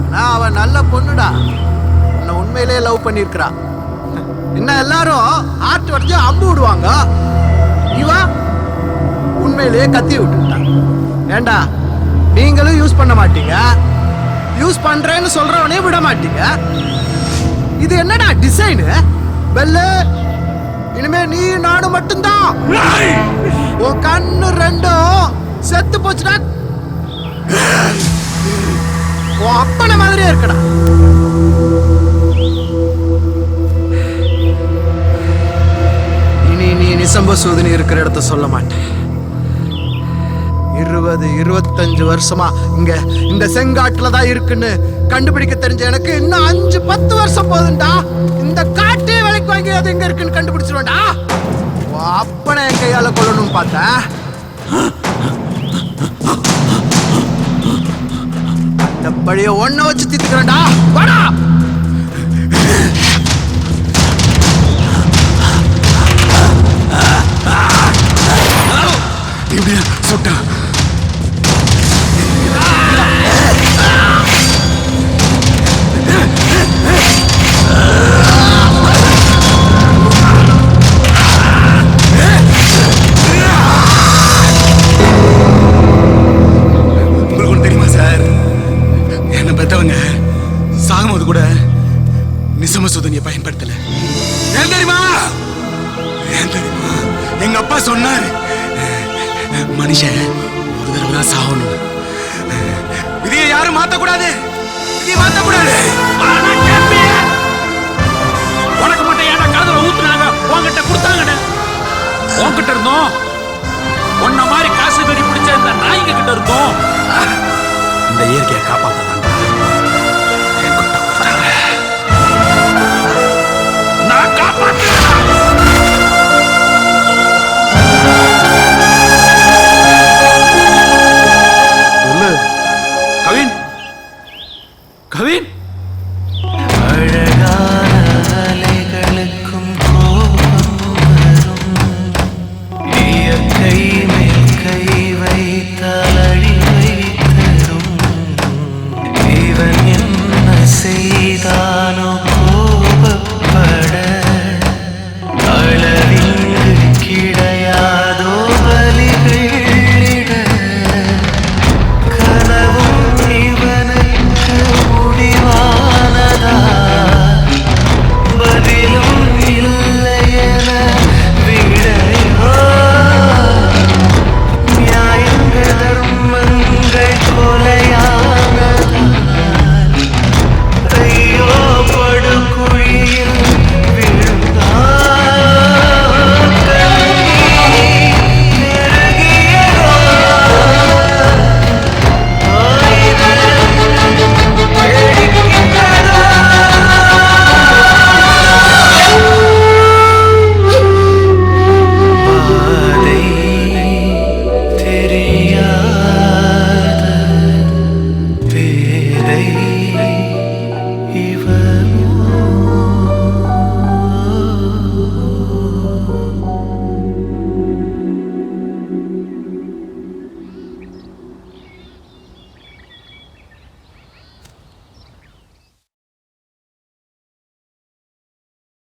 ஆனா அவ நல்ல பொண்ணுடா, உன்னை உண்மையிலேயே லவ் பண்ணிருக்கிறா. இன்னும் எல்லாரும் ஆட்டு வடிச்சு அம்பு விடுவாங்க, இவ உண்மையிலேயே கத்தி விட்டுட்டான். ஏண்டா நீங்களும் யூஸ் பண்ண மாட்டீங்க, யூஸ் பண்றேன்னு சொல்றவனே விட மாட்டீங்க. இது என்னடா டிசைனு? பெல்லு, இனிமே நீ நானும் மட்டும்தான். உன் கண்ணு ரெண்டும் செத்து போச்சுடா. உன் அப்பன மாதிரியே இருக்கடா. நிசம்ப சூதினி இருக்கிற இடத்த சொல்ல மாட்டேன். 20-25 வருஷமா இங்க இந்த செங்காட்டுல தான் இருக்குன்னு கண்டுபிடிக்க தெரிஞ்ச எனக்கு இன்னும் 5-10 வருஷம் போதும்டா. இந்த காட்டே விலைக்கு வாங்கி அது எங்க இருக்குன்னு கண்டுபிடிச்சிருவேன்டா. அப்பனை என் கையால கொள்ளணும்னு பார்த்தேன். அந்த பழிய ஒன்ன வச்சு தீர்த்துக்கிறேன்டா. வாடா. இப்படியா சுட்டா? உங்களுக்கு ஒன்று தெரியுமா சார்? என்ன பெத்தவங்க சாகும்போது கூட நிசம சுதனியை பயன்படுத்தல. ஏன் தெரியுமா? ஏன் தெரியுமா? எங்க அப்பா சொன்னாரு, மனுஷன் ஒரு தடவை தான் சாகணும். விதியை யாரும் மாத்தக்கூடாது. விதியை மாத்தக்கூடாது. உனக்கு மட்டும் ஏன்னா காதுல ஊத்துனாங்க, உன்கிட்ட கொடுத்தாங்கன்னு. உன்கிட்ட இருந்தோம். உன்ன மாதிரி காசு வெறி பிடிச்ச இந்த நாய்ங்க கிட்ட இருந்தோம். இந்த இயற்கையை காப்பாத்த